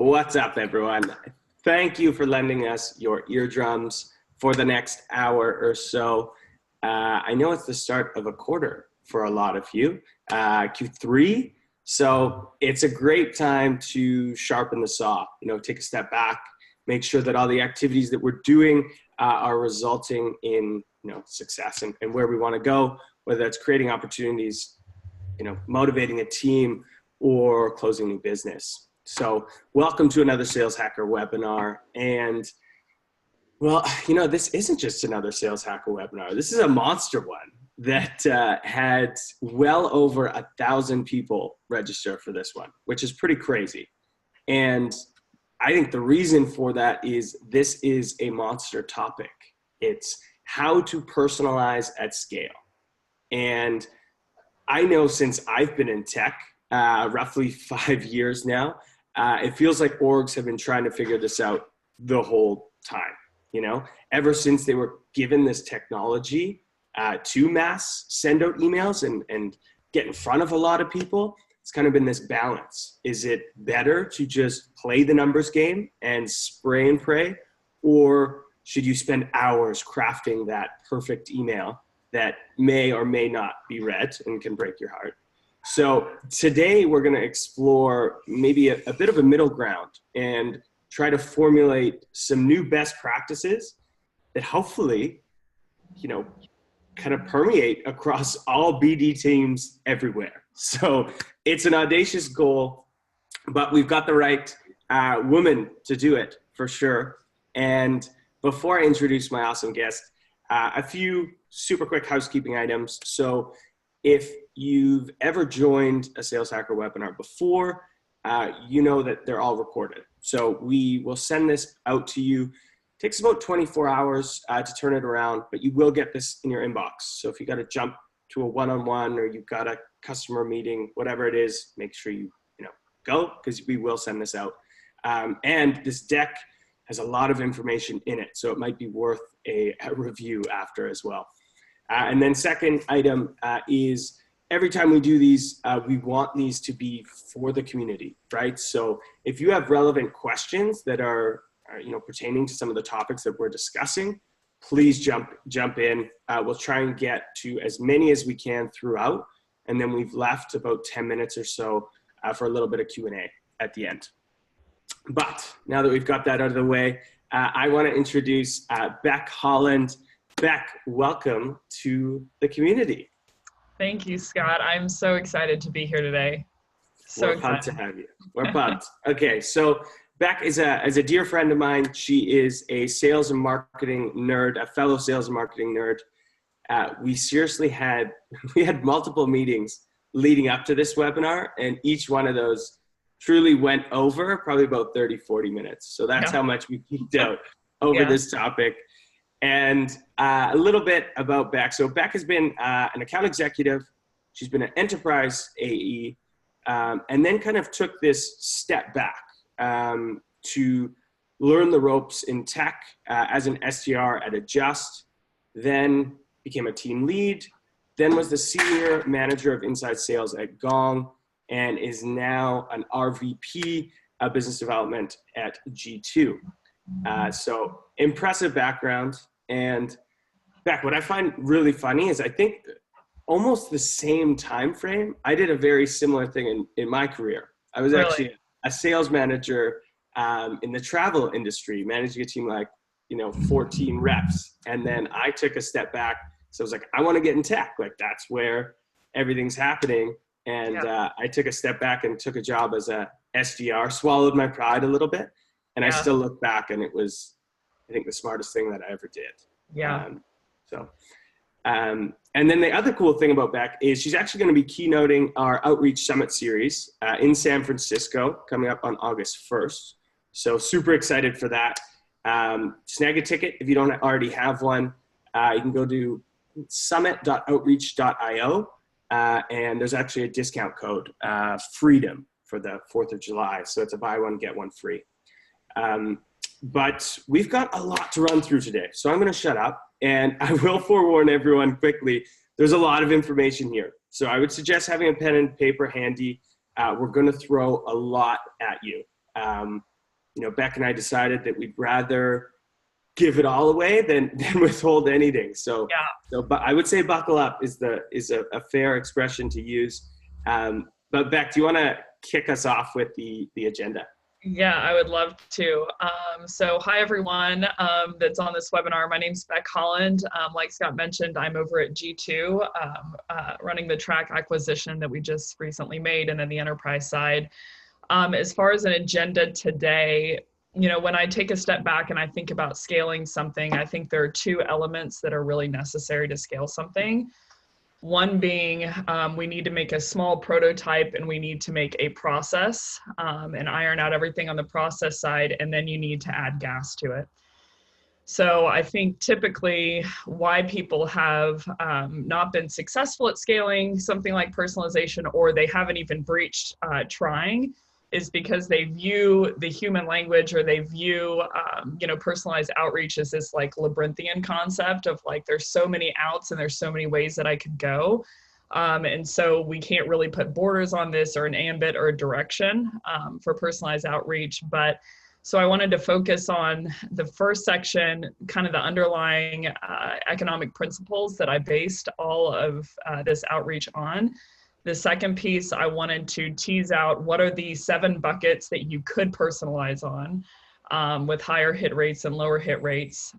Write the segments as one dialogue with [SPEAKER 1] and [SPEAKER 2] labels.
[SPEAKER 1] What's up, everyone? Thank you for lending us your eardrums for the next hour or so. I know it's the start of a quarter for a lot of you, Q3. So it's a great time to sharpen the saw, take a step back, make sure that all the activities that we're doing are resulting in, success and where we want to go, whether that's creating opportunities, motivating a team or closing new business. So welcome to another Sales Hacker webinar. And well, this isn't just another Sales Hacker webinar. This is a monster one that had well over 1,000 people register for this one, which is pretty crazy. And I think the reason for that is this is a monster topic. It's how to personalize at scale. And I know since I've been in tech, roughly 5 years now, it feels like orgs have been trying to figure this out the whole time, ever since they were given this technology to mass send out emails and get in front of a lot of people. It's kind of been this balance. Is it better to just play the numbers game and spray and pray, or should you spend hours crafting that perfect email that may or may not be read and can break your heart? So today we're going to explore maybe a bit of a middle ground and try to formulate some new best practices that hopefully, kind of permeate across all BD teams everywhere. So it's an audacious goal, but we've got the right woman to do it for sure. And before I introduce my awesome guest, a few super quick housekeeping items. So if you've ever joined a Sales Hacker webinar before, you know that they're all recorded. So we will send this out to you. It takes about 24 hours to turn it around, but you will get this in your inbox. So if you got to jump to a one-on-one or you've got a customer meeting, whatever it is, make sure you go, because we will send this out. And this deck has a lot of information in it, so it might be worth a review after as well. And then second item is every time we do these, we want these to be for the community, right? So if you have relevant questions that are pertaining to some of the topics that we're discussing, please jump in. We'll try and get to as many as we can throughout. And then we've left about 10 minutes or so for a little bit of Q&A at the end. But now that we've got that out of the way, I want to introduce Beck Holland. Beck, welcome to the community.
[SPEAKER 2] Thank you, Scott. I'm so excited to be here today.
[SPEAKER 1] We're pumped to have you. We're pumped. Okay, so Beck is a dear friend of mine. She is a sales and marketing nerd, a fellow sales and marketing nerd. We had multiple meetings leading up to this webinar, and each one of those truly went over probably about 30, 40 minutes. So that's how much we geeked out over this topic. And a little bit about Beck. So Beck has been an account executive. She's been an enterprise AE, and then kind of took this step back to learn the ropes in tech as an SDR at Adjust, then became a team lead, then was the senior manager of inside sales at Gong, and is now an RVP of business development at G2. So impressive background. And Beck, what I find really funny is I think almost the same time frame, I did a very similar thing in my career. I was actually a sales manager in the travel industry, managing a team like 14 reps. And then I took a step back. So I was like, I want to get in tech. Like that's where everything's happening. And I took a step back and took a job as a SDR, swallowed my pride a little bit. And I still look back and it was, I think, the smartest thing that I ever did. And then the other cool thing about Beck is she's actually going to be keynoting our Outreach Summit series in San Francisco coming up on August 1st. So super excited for that. Snag a ticket if you don't already have one. You can go to summit.outreach.io. And there's actually a discount code, FREEDOM, for the 4th of July. So it's a buy one, get one free. But we've got a lot to run through today. So I'm going to shut up, and I will forewarn everyone quickly. There's a lot of information here. So I would suggest having a pen and paper handy. We're going to throw a lot at you. Beck and I decided that we'd rather give it all away than withhold anything. So, but I would say buckle up is a fair expression to use. But Beck, do you want to kick us off with the agenda?
[SPEAKER 2] Yeah, I would love to. So hi, everyone that's on this webinar. My name's Beck Holland. Like Scott mentioned, I'm over at G2 running the track acquisition that we just recently made, and then the enterprise side. As far as an agenda today, when I take a step back and I think about scaling something, I think there are two elements that are really necessary to scale something. One being we need to make a small prototype and we need to make a process and iron out everything on the process side, and then you need to add gas to it. So I think typically why people have not been successful at scaling something like personalization, or they haven't even breached trying, is because they view the human language, or they view, personalized outreach as this like labyrinthian concept of like, there's so many outs and there's so many ways that I could go. And so we can't really put borders on this, or an ambit or a direction for personalized outreach. But so I wanted to focus on the first section, kind of the underlying economic principles that I based all of this outreach on. The second piece, I wanted to tease out what are the 7 buckets that you could personalize on with higher hit rates and lower hit rates.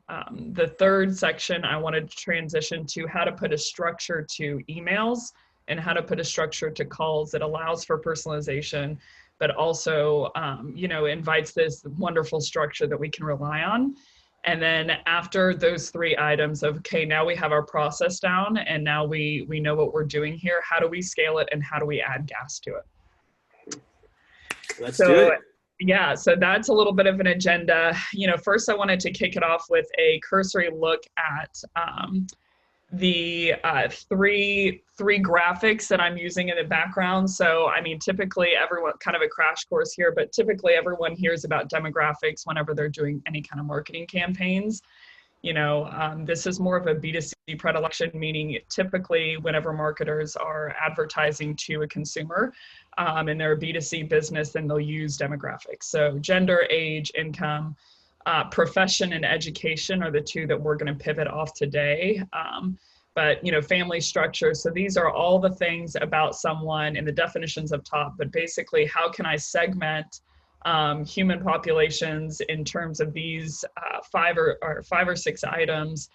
[SPEAKER 2] The third section, I wanted to transition to how to put a structure to emails and how to put a structure to calls that allows for personalization, but also, invites this wonderful structure that we can rely on. And then after those 3 items of, okay, now we have our process down and now we know what we're doing here, how do we scale it and how do we add gas to it?
[SPEAKER 1] Let's do it.
[SPEAKER 2] Yeah, so that's a little bit of an agenda. First I wanted to kick it off with a cursory look at the three graphics that I'm using in the background. So, I mean, typically everyone, kind of a crash course here, but typically everyone hears about demographics whenever they're doing any kind of marketing campaigns. This is more of a B2C predilection, meaning typically whenever marketers are advertising to a consumer and they're a B2C business, then they'll use demographics. So gender, age, income, profession and education are the 2 that we're going to pivot off today. But family structure. So these are all the things about someone in the definitions up top, but basically how can I segment human populations in terms of these 5 or 6 items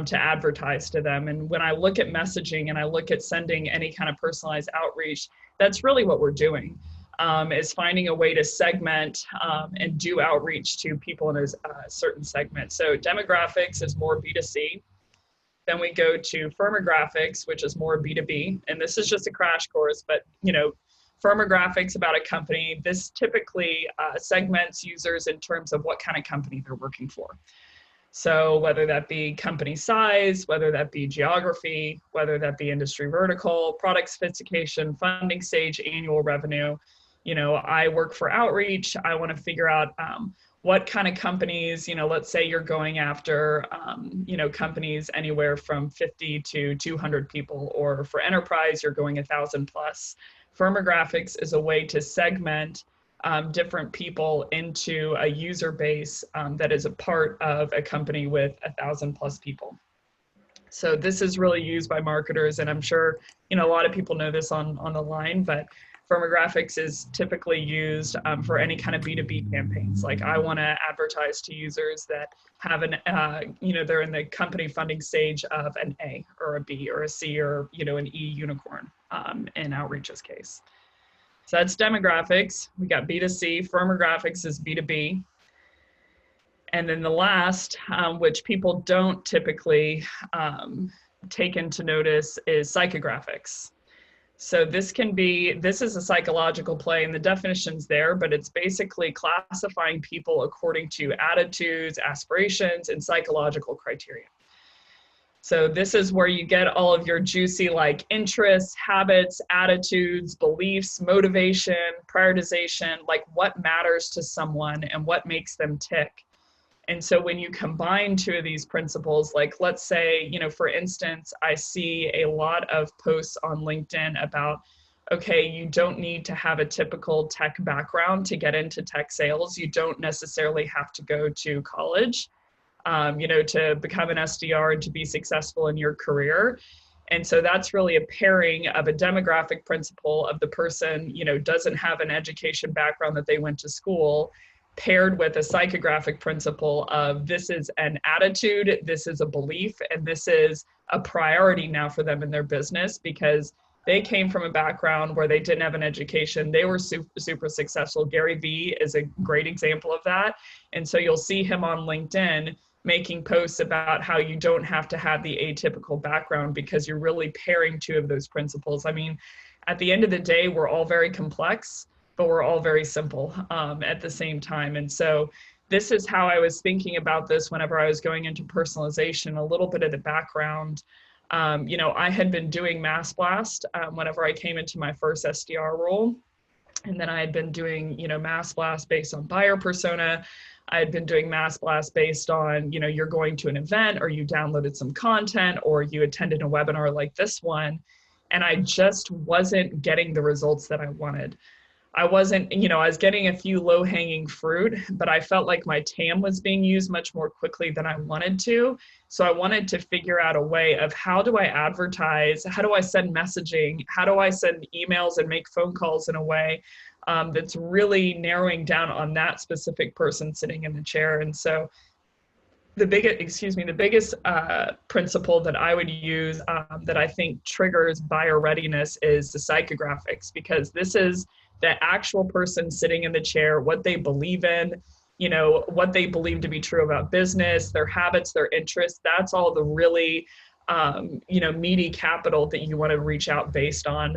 [SPEAKER 2] to advertise to them. And when I look at messaging and I look at sending any kind of personalized outreach, that's really what we're doing. Is finding a way to segment and do outreach to people in a certain segment. So demographics is more B2C. Then we go to firmographics, which is more B2B. And this is just a crash course, but firmographics about a company, this typically segments users in terms of what kind of company they're working for. So whether that be company size, whether that be geography, whether that be industry vertical, product sophistication, funding stage, annual revenue. I work for outreach. I want to figure out what kind of companies, let's say you're going after, companies anywhere from 50 to 200 people, or for enterprise, you're going 1,000 plus. Firmographics is a way to segment different people into a user base that is a part of a company with 1,000 plus people. So this is really used by marketers, and I'm sure, a lot of people know this on the line, but firmographics is typically used for any kind of B2B campaigns. Like I want to advertise to users that have they're in the company funding stage of an A or a B or a C or, an E unicorn in Outreach's case. So that's demographics. We got B2C, firmographics is B2B. And then the last, which people don't typically take into notice, is psychographics. So this is a psychological play, and the definition's there, but it's basically classifying people according to attitudes, aspirations, and psychological criteria. So this is where you get all of your juicy like interests, habits, attitudes, beliefs, motivation, prioritization, like what matters to someone and what makes them tick. And so when you combine 2 of these principles, like let's say, for instance, I see a lot of posts on LinkedIn about, okay, you don't need to have a typical tech background to get into tech sales. You don't necessarily have to go to college, to become an SDR and to be successful in your career. And so that's really a pairing of a demographic principle of the person, doesn't have an education background that they went to school, paired with a psychographic principle of this is an attitude, this is a belief, and this is a priority now for them in their business because they came from a background where they didn't have an education. They were super, super successful. Gary Vee is a great example of that. And so you'll see him on LinkedIn making posts about how you don't have to have the atypical background because you're really pairing two of those principles. I mean, at the end of the day, we're all very complex, but we're all very simple at the same time. And so this is how I was thinking about this whenever I was going into personalization, a little bit of the background. I had been doing Mass Blast whenever I came into my first SDR role. And then I had been doing, Mass Blast based on buyer persona. I had been doing Mass Blast based on, you're going to an event or you downloaded some content or you attended a webinar like this one. And I just wasn't getting the results that I wanted. I wasn't, I was getting a few low-hanging fruit, but I felt like my TAM was being used much more quickly than I wanted to. So I wanted to figure out a way of how do I advertise, how do I send messaging, how do I send emails and make phone calls in a way that's really narrowing down on that specific person sitting in the chair. And so the biggest principle that I would use that I think triggers buyer readiness is the psychographics, because this is the actual person sitting in the chair, what they believe in, what they believe to be true about business, their habits, their interests. That's all the really, meaty capital that you want to reach out based on.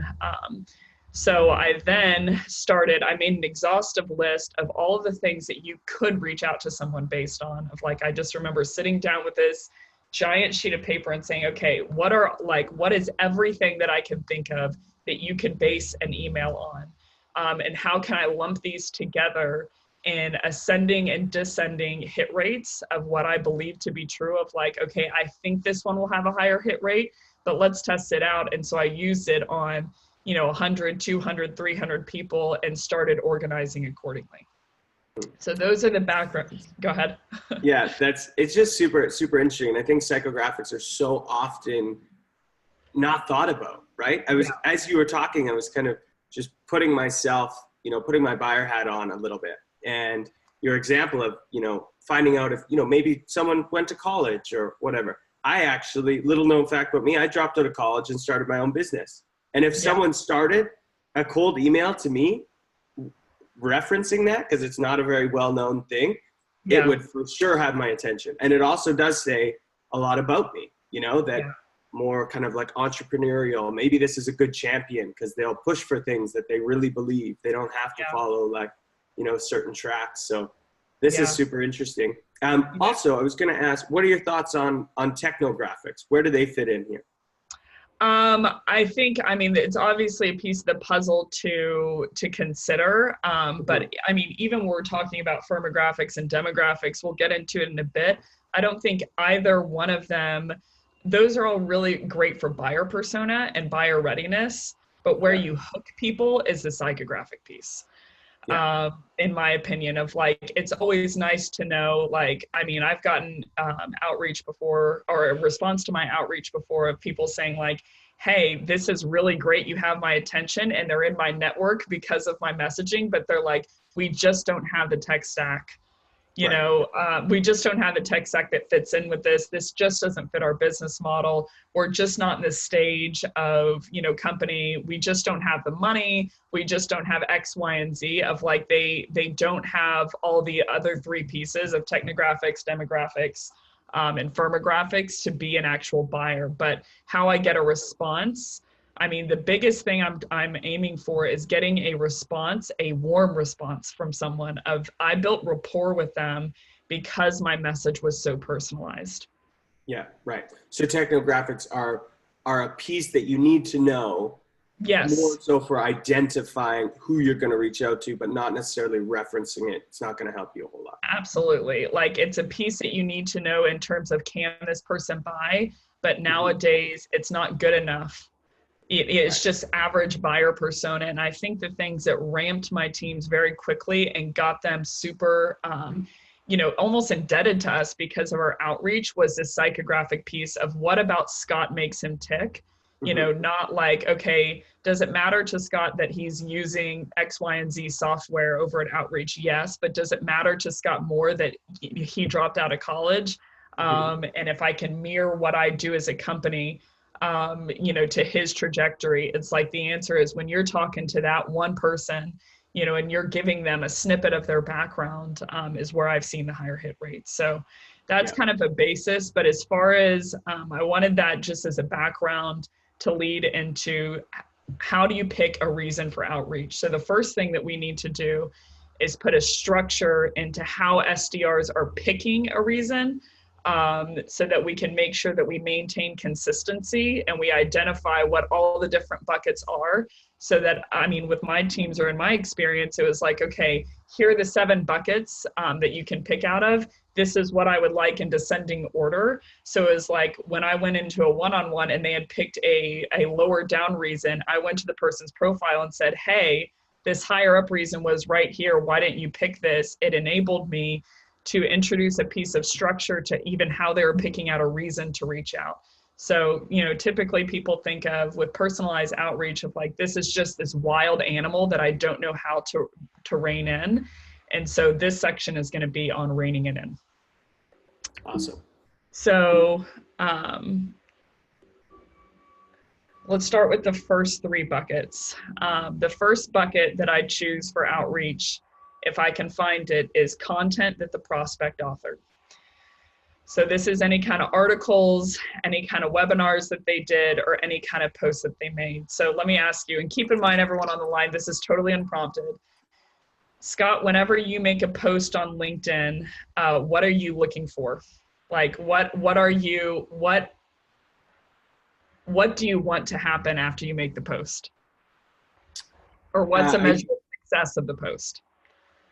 [SPEAKER 2] So I then I made an exhaustive list of all of the things that you could reach out to someone based on. I just remember sitting down with this giant sheet of paper and saying, okay, what is everything that I can think of that you could base an email on? And how can I lump these together in ascending and descending hit rates of what I believe to be true of okay, I think this one will have a higher hit rate, but let's test it out. And so I used it on, 100, 200, 300 people and started organizing accordingly. So those are the backgrounds. Go ahead.
[SPEAKER 1] Yeah, it's just super, super interesting. And I think psychographics are so often not thought about, right? As you were talking, I was kind of just putting myself, putting my buyer hat on a little bit. And your example of, finding out if, maybe someone went to college or whatever. I actually, little known fact about me, I dropped out of college and started my own business. And if someone started a cold email to me referencing that, because it's not a very well-known thing, it would for sure have my attention. And it also does say a lot about me, more kind of like entrepreneurial. Maybe this is a good champion because they'll push for things that they really believe. They don't have to follow certain tracks. So this is super interesting. Also, I was going to ask, what are your thoughts on technographics? Where do they fit in here?
[SPEAKER 2] I think, it's obviously a piece of the puzzle to consider. But even when we're talking about firmographics and demographics, we'll get into it in a bit. I don't think either one of them, those are all really great for buyer persona and buyer readiness, but where you hook people is the psychographic piece. In my opinion, of it's always nice to know, I've gotten outreach before, or a response to my outreach before, of people saying hey, this is really great, you have my attention, and they're in my network because of my messaging, but they're we just don't have the tech stack. We just don't have a tech stack that fits in with this. This just doesn't fit our business model. We're just not in this stage of, company. We just don't have the money. We just don't have X, Y, and Z of they don't have all the other three pieces of technographics, demographics, and firmographics to be an actual buyer. But how I get a response, the biggest thing I'm aiming for is getting a response, a warm response from someone of, I built rapport with them because my message was so personalized.
[SPEAKER 1] Yeah, right. So technographics are a piece that you need to know.
[SPEAKER 2] Yes.
[SPEAKER 1] More so for identifying who you're going to reach out to, but not necessarily referencing it. It's not going to help you a whole lot.
[SPEAKER 2] Absolutely. It's a piece that you need to know in terms of, can this person buy? But nowadays it's not good enough It's just average buyer persona. And I think the things that ramped my teams very quickly and got them super, almost indebted to us because of our outreach was this psychographic piece of what about Scott makes him tick? Not like, okay, does it matter to Scott that he's using X, Y, and Z software over at Outreach? Yes. But does it matter to Scott more that he dropped out of college? And if I can mirror what I do as a company, to his trajectory, it's like the answer is when you're talking to that one person, and you're giving them a snippet of their background, is where I've seen the higher hit rates. So that's kind of a basis. But as far as I wanted that just as a background to lead into how do you pick a reason for outreach? So the first thing that we need to do is put a structure into how SDRs are picking a reason, so that we can make sure that we maintain consistency and we identify what all the different buckets are. So that, with my teams or in my experience, it was like, okay, here are the 7 buckets that you can pick out of. This is what I would like in descending order. So it was like when I went into a one-on-one and they had picked a lower down reason, I went to the person's profile and said, hey, this higher up reason was right here. Why didn't you pick this? It enabled me to introduce a piece of structure to even how they were picking out a reason to reach out. So, typically people think of with personalized outreach of like, this is just this wild animal that I don't know how to rein in. And so this section is going to be on reining it in.
[SPEAKER 1] Awesome.
[SPEAKER 2] So let's start with the first 3 buckets. The first bucket that I choose for outreach, if I can find it, is content that the prospect authored. So this is any kind of articles, any kind of webinars that they did, or any kind of posts that they made. So let me ask you, and keep in mind, everyone on the line, this is totally unprompted. Scott, whenever you make a post on LinkedIn, what are you looking for? Like, what do you want to happen after you make the post? Or what's a measure of success of the post?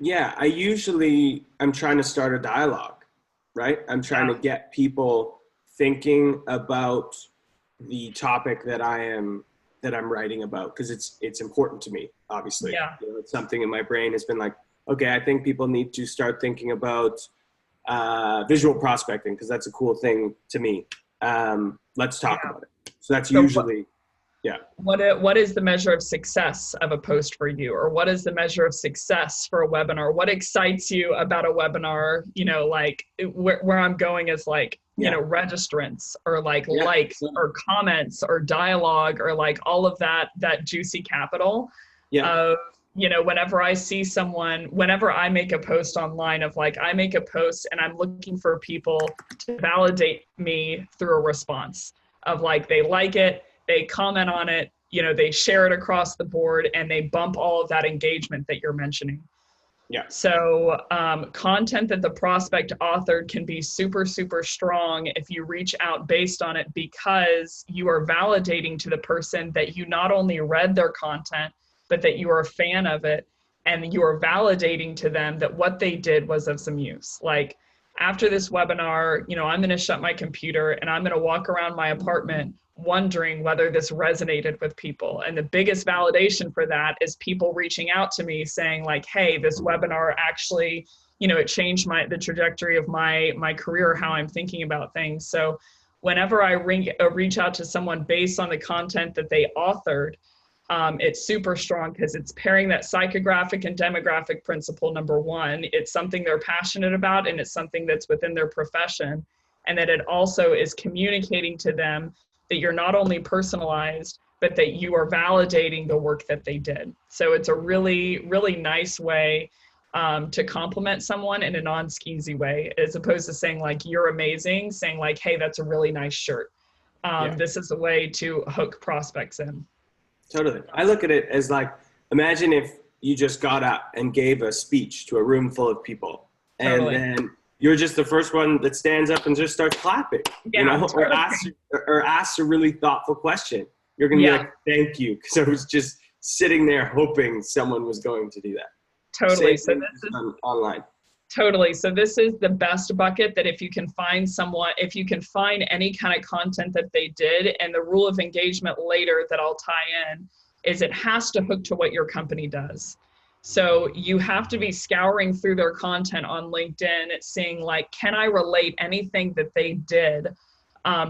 [SPEAKER 1] Yeah, I'm trying to start a dialogue, right? I'm trying to get people thinking about the topic that I'm writing about, because it's important to me, obviously.
[SPEAKER 2] Yeah.
[SPEAKER 1] It's something in my brain has been like, okay, I think people need to start thinking about visual prospecting, because that's a cool thing to me. Let's talk about it. So that's usually,
[SPEAKER 2] What is the measure of success of a post for you? Or what is the measure of success for a webinar? What excites you about a webinar? Like where I'm going is like, registrants or like likes or comments or dialogue or like all of that juicy capital. Whenever I see someone, whenever I make a post online of like, I make a post and I'm looking for people to validate me through a response of like, they like it, they comment on it, they share it across the board, and they bump all of that engagement that you're mentioning.
[SPEAKER 1] Yeah.
[SPEAKER 2] So content that the prospect authored can be super, super strong if you reach out based on it, because you are validating to the person that you not only read their content, but that you are a fan of it, and you are validating to them that what they did was of some use. Like, after this webinar, I'm going to shut my computer and I'm going to walk around my apartment wondering whether this resonated with people. And the biggest validation for that is people reaching out to me saying like, hey, this webinar actually, it changed the trajectory of my career, how I'm thinking about things. So whenever I reach out to someone based on the content that they authored, it's super strong because it's pairing that psychographic and demographic principle, number one. It's something they're passionate about, and it's something that's within their profession. And that it also is communicating to them that you're not only personalized, but that you are validating the work that they did. So it's a really, really nice way to compliment someone in a non-skeezy way, as opposed to saying like, you're amazing, saying like, hey, that's a really nice shirt. This is a way to hook prospects in.
[SPEAKER 1] Totally. I look at it as like, imagine if you just got up and gave a speech to a room full of people, and then you're just the first one that stands up and just starts clapping, or asks a really thoughtful question. You're going to be like, thank you. Because I was just sitting there hoping someone was going to do that.
[SPEAKER 2] Totally.
[SPEAKER 1] So this is online.
[SPEAKER 2] Totally. So this is the best bucket, that if you can find someone, if you can find any kind of content that they did, and the rule of engagement later that I'll tie in is it has to hook to what your company does. So you have to be scouring through their content on LinkedIn, seeing like, can I relate anything that they did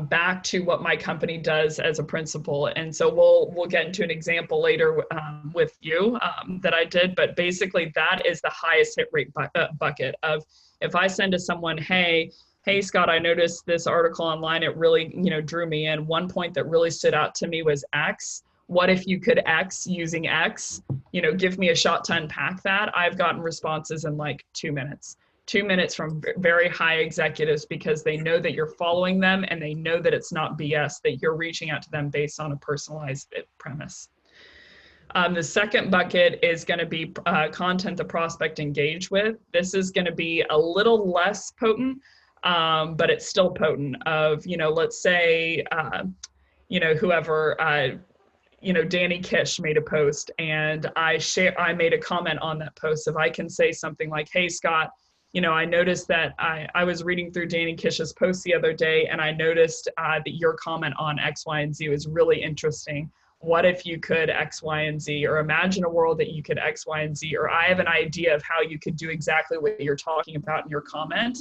[SPEAKER 2] back to what my company does as a principal? And so we'll get into an example later with you that I did, but basically that is the highest hit rate bucket of, if I send to someone, hey Scott, I noticed this article online, it really drew me in. One point that really stood out to me was X. What if you could X using X? Give me a shot to unpack that. I've gotten responses in like 2 minutes. 2 minutes from very high executives, because they know that you're following them and they know that it's not BS, that you're reaching out to them based on a personalized premise. The second bucket is going to be content the prospect engaged with. This is going to be a little less potent, but it's still potent. Of, let's say, whoever, Danny Kish made a post, and I made a comment on that post. If I can say something like, hey, Scott, I noticed that I was reading through Danny Kish's post the other day, and I noticed that your comment on X, Y, and Z was really interesting. What if you could X, Y, and Z? Or imagine a world that you could X, Y, and Z. Or I have an idea of how you could do exactly what you're talking about in your comment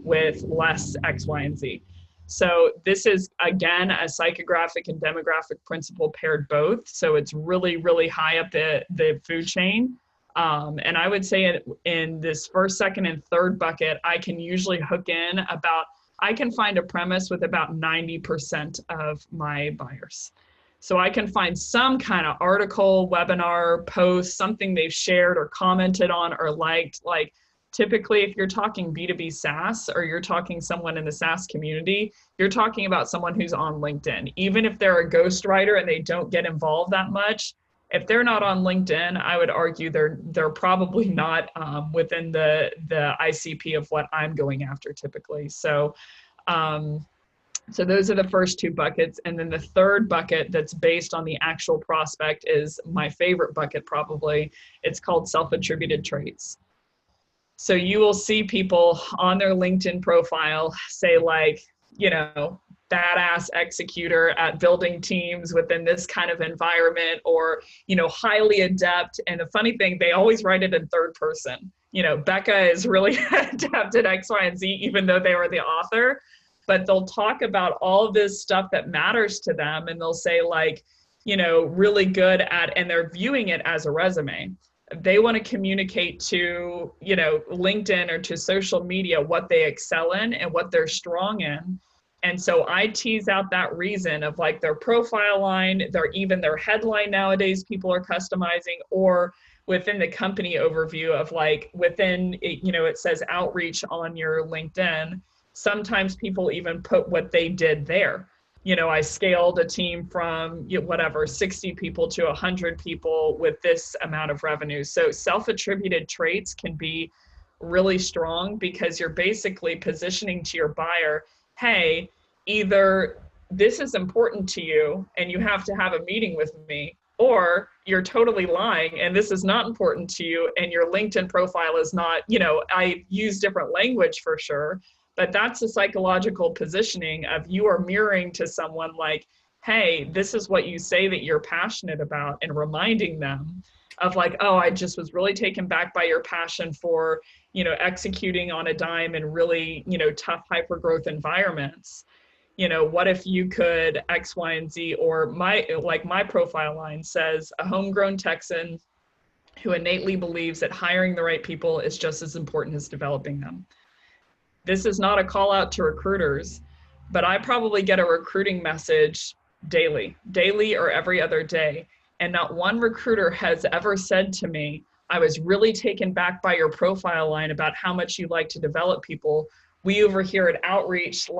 [SPEAKER 2] with less X, Y, and Z. So this is, again, a psychographic and demographic principle paired both. So it's really, really high up the food chain. And I would say in this first, second, and third bucket, I can usually hook in I can find a premise with about 90% of my buyers. So I can find some kind of article, webinar, post, something they've shared or commented on or liked. Like typically, if you're talking B2B SaaS, or you're talking someone in the SaaS community, you're talking about someone who's on LinkedIn. Even if they're a ghostwriter and they don't get involved that much, if they're not on LinkedIn, I would argue they're probably not within the ICP of what I'm going after typically. So those are the first two buckets. And then the third bucket that's based on the actual prospect is my favorite bucket probably. It's called self-attributed traits. So you will see people on their LinkedIn profile say like, badass executor at building teams within this kind of environment, or, highly adept. And the funny thing, they always write it in third person. Becca is really adept at X, Y, and Z, even though they were the author. But they'll talk about all of this stuff that matters to them. And they'll say like, really good at, and they're viewing it as a resume. They want to communicate to, LinkedIn or to social media what they excel in and what they're strong in. And so I tease out that reason of like their profile line, their headline nowadays people are customizing, or within the company overview of like within, it says outreach on your LinkedIn. Sometimes people even put what they did there. I scaled a team from 60 people to 100 people with this amount of revenue. So self-attributed traits can be really strong, because you're basically positioning to your buyer, hey, either this is important to you and you have to have a meeting with me, or you're totally lying and this is not important to you and your LinkedIn profile is not, I use different language for sure, but that's a psychological positioning of you are mirroring to someone like, hey, this is what you say that you're passionate about, and reminding them of like, oh, I just was really taken back by your passion for, executing on a dime in really, tough hyper growth environments. What if you could X, Y, and Z? Or my profile line says, a homegrown Texan who innately believes that hiring the right people is just as important as developing them. This is not a call out to recruiters, but I probably get a recruiting message daily or every other day. And not one recruiter has ever said to me, I was really taken back by your profile line about how much you like to develop people. We over here at Outreach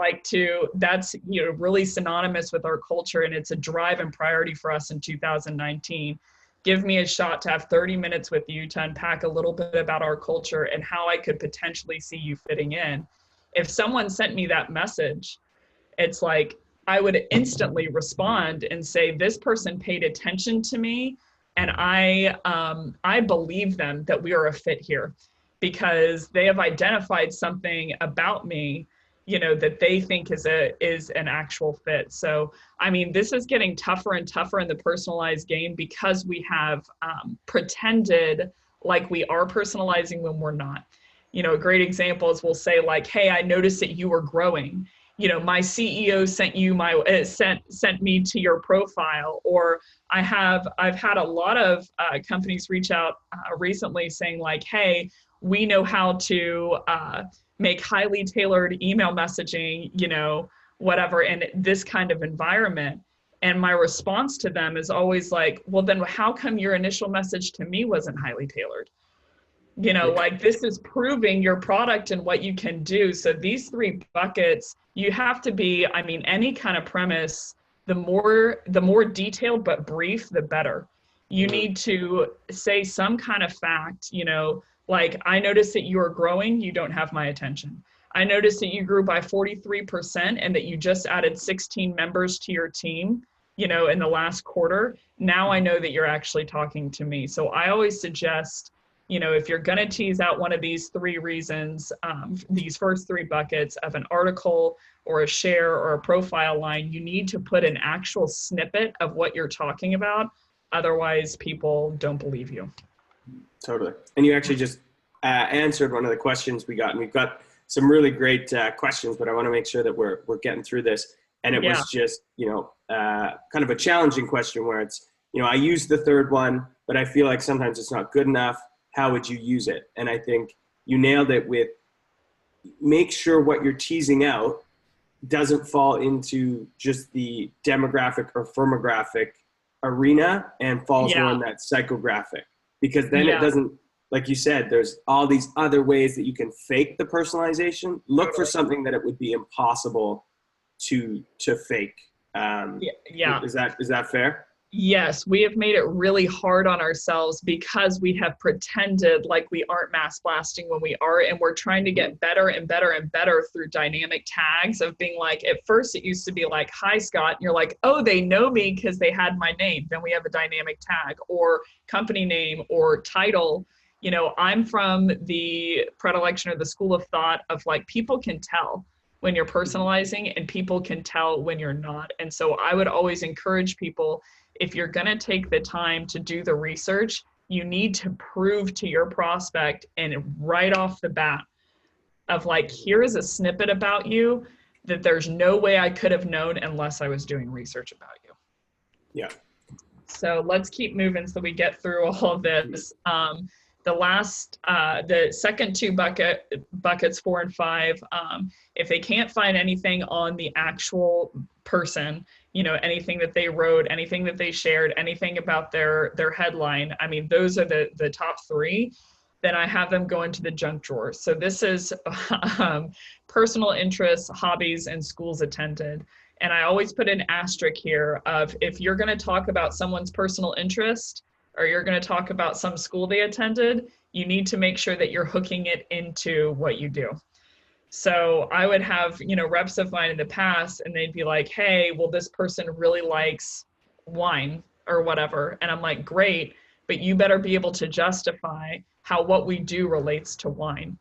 [SPEAKER 2] that's really synonymous with our culture, and it's a drive and priority for us in 2019. Give me a shot to have 30 minutes with you to unpack a little bit about our culture and how I could potentially see you fitting in. If someone sent me that message, it's like I would instantly respond and say, this person paid attention to me, and I believe them that we are a fit here. because they have identified something about me, you know, that they think is an actual fit. So, I mean, this is getting tougher and tougher in the personalized game because we have pretended like we are personalizing when we're not. You know, a great example is we'll say like, hey, I noticed that you were growing. You know, my CEO sent you sent me to your profile. Or I've had a lot of companies reach out recently saying like, hey, we know how to make highly tailored email messaging, you know, whatever, in this kind of environment. And my response to them is always like, well, then how come your initial message to me wasn't highly tailored? You know, like, this is proving your product and what you can do. So these three buckets, you have to be, I mean, any kind of premise, the more detailed but brief, the better. You need to say some kind of fact, you know, like, I noticed that you are growing, you don't have my attention. I noticed that you grew by 43% and that you just added 16 members to your team, you know, in the last quarter. Now I know that you're actually talking to me. So I always suggest, you know, if you're going to tease out one of these three reasons, these first three buckets of an article or a share or a profile line, you need to put an actual snippet of what you're talking about. Otherwise, people don't believe you.
[SPEAKER 1] Totally. And you actually just answered one of the questions we got. And we've got some really great questions, but I want to make sure that we're getting through this. And it was just, you know, kind of a challenging question where it's, you know, I used the third one, but I feel like sometimes it's not good enough. How would you use it? And I think you nailed it with, make sure what you're teasing out doesn't fall into just the demographic or firmographic arena and falls more in that psychographic, because then it doesn't, like you said, there's all these other ways that you can fake the personalization. Look for something that it would be impossible to fake. Is that fair?
[SPEAKER 2] Yes, we have made it really hard on ourselves because we have pretended like we aren't mass blasting when we are, and we're trying to get better and better and better through dynamic tags of being like, at first it used to be like, hi, Scott. And you're like, oh, they know me because they had my name. Then we have a dynamic tag or company name or title. You know, I'm from the predilection or the school of thought of like, people can tell when you're personalizing and people can tell when you're not. And so I would always encourage people, if you're going to take the time to do the research, you need to prove to your prospect and right off the bat of like, here is a snippet about you that there's no way I could have known unless I was doing research about you.
[SPEAKER 1] Yeah.
[SPEAKER 2] So let's keep moving so we get through all of this. The second two buckets 4 and 5, if they can't find anything on the actual person, you know, anything that they wrote, anything that they shared, anything about their headline, I mean, those are the top three, then I have them go into the junk drawer. So this is personal interests, hobbies, and schools attended. And I always put an asterisk here of, if you're going to talk about someone's personal interest, or you're going to talk about some school they attended, you need to make sure that you're hooking it into what you do. So I would have, you know, reps of mine in the past, and they'd be like, hey, well, this person really likes wine or whatever. And I'm like, great, but you better be able to justify how what we do relates to wine.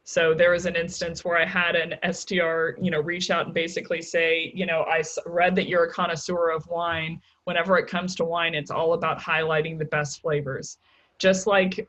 [SPEAKER 2] So there was an instance where I had an SDR, you know, reach out and basically say, you know, I read that you're a connoisseur of wine. Whenever it comes to wine, it's all about highlighting the best flavors. Just like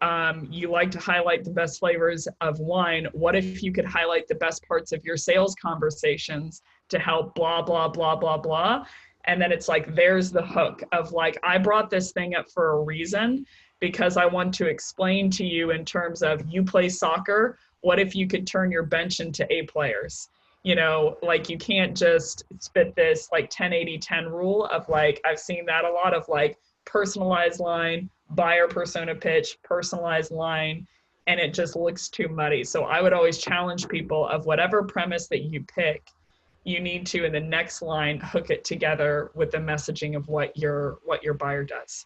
[SPEAKER 2] you like to highlight the best flavors of wine, what if you could highlight the best parts of your sales conversations to help blah, blah, blah, blah, blah. And then it's like, there's the hook of like, I brought this thing up for a reason, because I want to explain to you in terms of, you play soccer. What if you could turn your bench into A players? You know, like, you can't just spit this like 10-80-10 rule of like, I've seen that a lot of like personalized line, buyer persona pitch, personalized line, and it just looks too muddy. So I would always challenge people of whatever premise that you pick, you need to, in the next line, hook it together with the messaging of what your buyer does.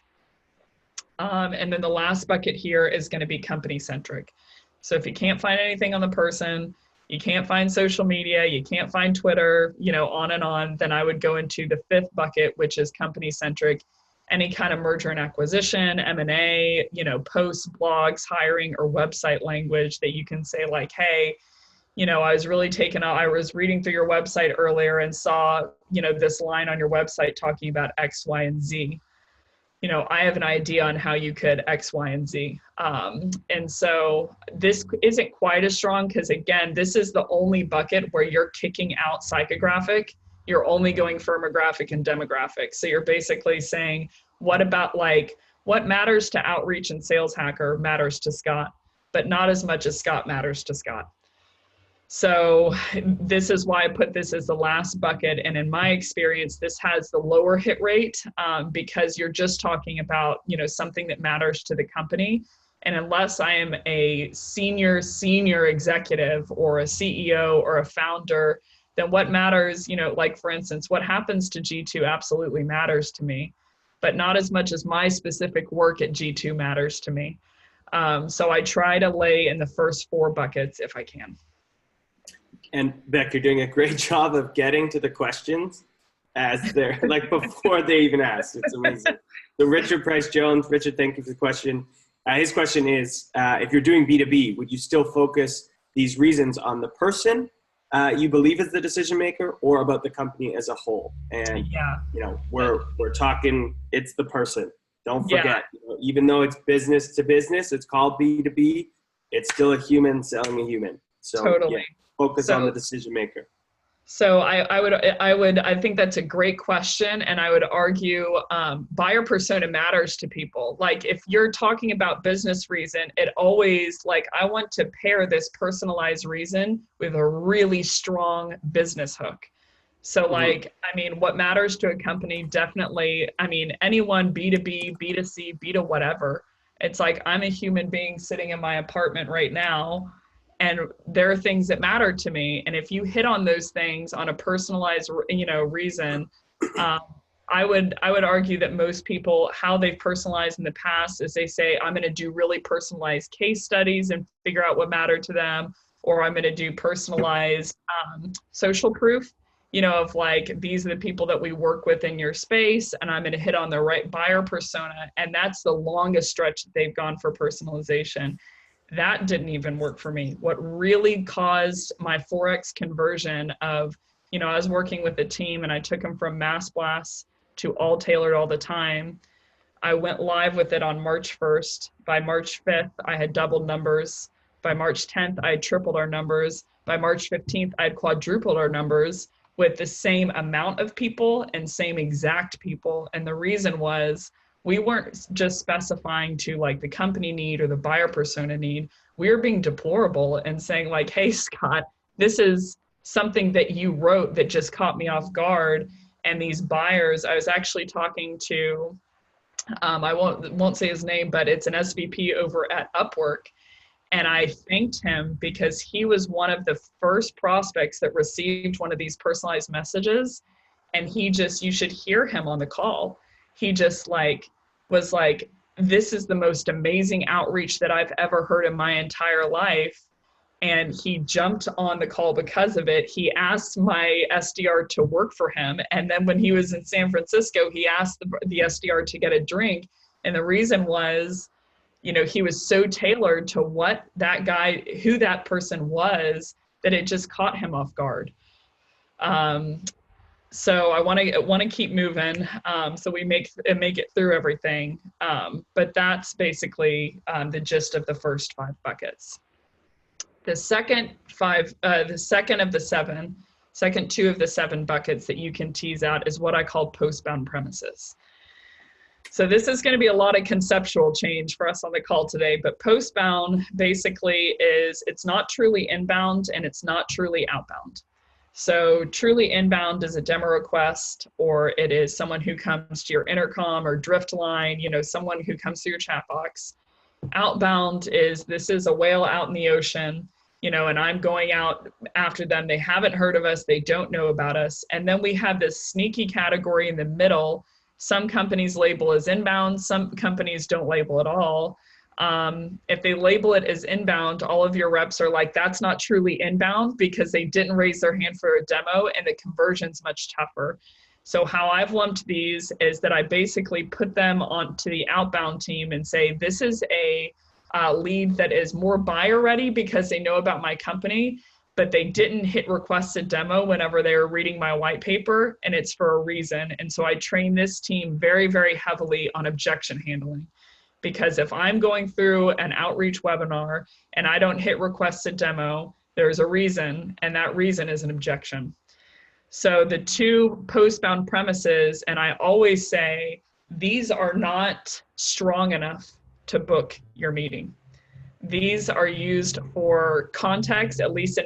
[SPEAKER 2] And then the last bucket here is going to be company centric. So if you can't find anything on the person, you can't find social media, you can't find Twitter, you know, on and on, then I would go into the fifth bucket, which is company centric. any kind of merger and acquisition, M&A, posts, blogs, hiring, or website language that you can say like, hey, I was really taken out. I was reading through your website earlier and saw, this line on your website talking about X, Y, and Z. I have an idea on how you could X, Y, and Z. And so this isn't quite as strong because, again, this is the only bucket where you're kicking out psychographic. You're only going firmographic and demographic. So you're basically saying, what about what matters to Outreach and Sales Hacker matters to Scott, but not as much as Scott matters to Scott. So this is why I put this as the last bucket. And in my experience, this has the lower hit rate because you're just talking about, something that matters to the company. And unless I am a senior executive or a CEO or a founder, then what matters, like for instance, what happens to G2 absolutely matters to me, but not as much as my specific work at G2 matters to me. So I try to lay in the first 4 buckets if I can.
[SPEAKER 1] And Beck, you're doing a great job of getting to the questions as they're before they even ask. It's amazing. So Richard Price Jones, Richard, thank you for the question. His question is, if you're doing B2B, would you still focus these reasons on the person you believe is the decision maker or about the company as a whole? And, we're talking, it's the person. Don't forget, even though it's business to business, it's called B2B, it's still a human selling a human. So
[SPEAKER 2] totally.
[SPEAKER 1] Focus on the decision maker.
[SPEAKER 2] So I think that's a great question. And I would argue buyer persona matters to people. Like if you're talking about business reason, it always I want to pair this personalized reason with a really strong business hook. So what matters to a company, definitely, anyone, B2B, B2C, B2 whatever. It's I'm a human being sitting in my apartment right now. And there are things that matter to me. And if you hit on those things on a personalized, reason, I would argue that most people, how they've personalized in the past is they say, I'm going to do really personalized case studies and figure out what mattered to them, or I'm going to do personalized social proof, of these are the people that we work with in your space, and I'm going to hit on the right buyer persona. And that's the longest stretch that they've gone for personalization. That didn't even work for me. What really caused my 4X conversion of, I was working with a team and I took them from mass blasts to all tailored all the time. I went live with it on March 1st. By March 5th, I had doubled numbers. By March 10th, I had tripled our numbers. By March 15th, I had quadrupled our numbers with the same amount of people and same exact people. And the reason was, we weren't just specifying to the company need or the buyer persona need. We were being deplorable and saying hey, Scott, this is something that you wrote that just caught me off guard. And these buyers, I was actually talking to, I won't say his name, but it's an SVP over at Upwork. And I thanked him because he was one of the first prospects that received one of these personalized messages. And you should hear him on the call. He just was this is the most amazing outreach that I've ever heard in my entire life. And he jumped on the call because of it. He asked my SDR to work for him. And then when he was in San Francisco, he asked the SDR to get a drink. And the reason was, he was so tailored to what that guy, who that person was, that it just caught him off guard. So I want to keep moving, so we make it through everything. But that's basically the gist of the first 5 buckets. The second 2 of the 7 buckets that you can tease out is what I call postbound premises. So this is going to be a lot of conceptual change for us on the call today, but postbound basically is it's not truly inbound and it's not truly outbound. So truly inbound is a demo request, or it is someone who comes to your intercom or drift line, someone who comes to your chat box. Outbound this is a whale out in the ocean, and I'm going out after them. They haven't heard of us. They don't know about us. And then we have this sneaky category in the middle. Some companies label as inbound. Some companies don't label at all. If they label it as inbound, all of your reps are that's not truly inbound because they didn't raise their hand for a demo and the conversion's much tougher. So how I've lumped these is that I basically put them onto the outbound team and say, this is a lead that is more buyer ready because they know about my company, but they didn't hit requested demo whenever they were reading my white paper, and it's for a reason. And so I train this team very, very heavily on objection handling. Because if I'm going through an outreach webinar and I don't hit requested demo, there's a reason, and that reason is an objection. So the two postbound premises, and I always say, these are not strong enough to book your meeting. These are used for context, at least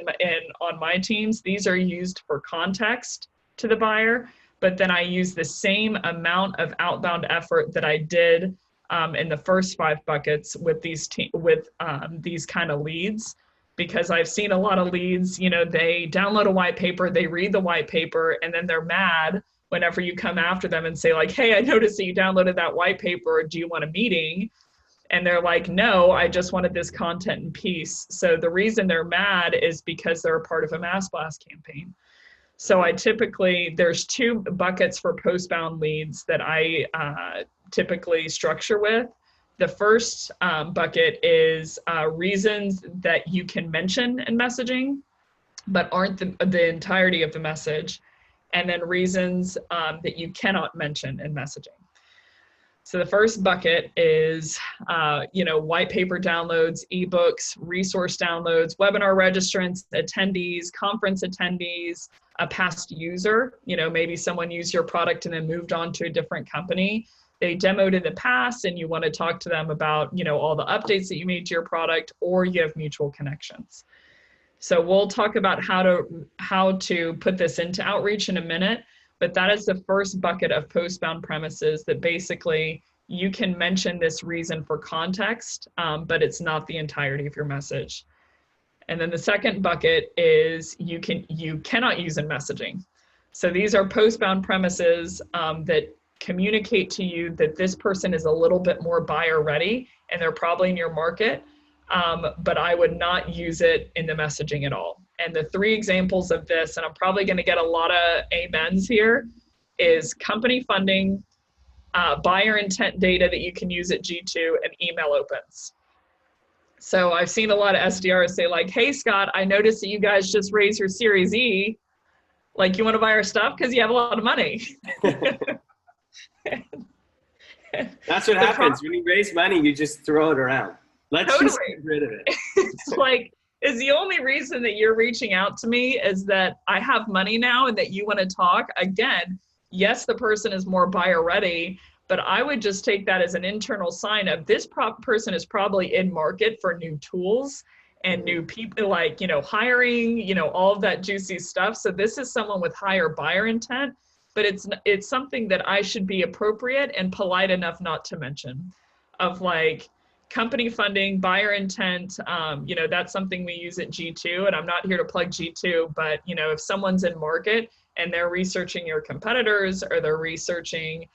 [SPEAKER 2] on my teams, these are used for context to the buyer, but then I use the same amount of outbound effort that I did in the first 5 buckets with these kind of leads, because I've seen a lot of leads, they download a white paper, they read the white paper, and then they're mad whenever you come after them and say like, hey, I noticed that you downloaded that white paper, do you want a meeting? And they're like, no, I just wanted this content in peace. So the reason they're mad is because they're a part of a mass blast campaign. So there's 2 buckets for postbound leads that I typically structure with. The first bucket is reasons that you can mention in messaging, but aren't the entirety of the message. And then reasons that you cannot mention in messaging. So the first bucket is, white paper downloads, ebooks, resource downloads, webinar registrants, attendees, conference attendees, a past user, maybe someone used your product and then moved on to a different company. They demoed in the past and you want to talk to them about, all the updates that you made to your product, or you have mutual connections. So we'll talk about how to put this into outreach in a minute, but that is the first bucket of postbound premises that basically you can mention this reason for context, but it's not the entirety of your message. And then the second bucket is you cannot use in messaging. So these are postbound premises that communicate to you that this person is a little bit more buyer ready and they're probably in your market, but I would not use it in the messaging at all. And the 3 examples of this, and I'm probably going to get a lot of amens here, is company funding, buyer intent data that you can use at G2, and email opens. So I've seen a lot of SDRs say like, hey, Scott, I noticed that you guys just raised your Series E. Like, you want to buy our stuff because you have a lot of money.
[SPEAKER 1] That's what happens. When you raise money, you just throw it around. Let's just get rid of it.
[SPEAKER 2] It's like, is the only reason that you're reaching out to me is that I have money now and that you want to talk? Again, yes, the person is more buyer ready, but I would just take that as an internal sign of this person is probably in market for new tools and new people, like, hiring, all of that juicy stuff. So this is someone with higher buyer intent, but it's something that I should be appropriate and polite enough not to mention, of like, company funding, buyer intent, that's something we use at G2, and I'm not here to plug G2, but if someone's in market and they're researching your competitors or they're researching,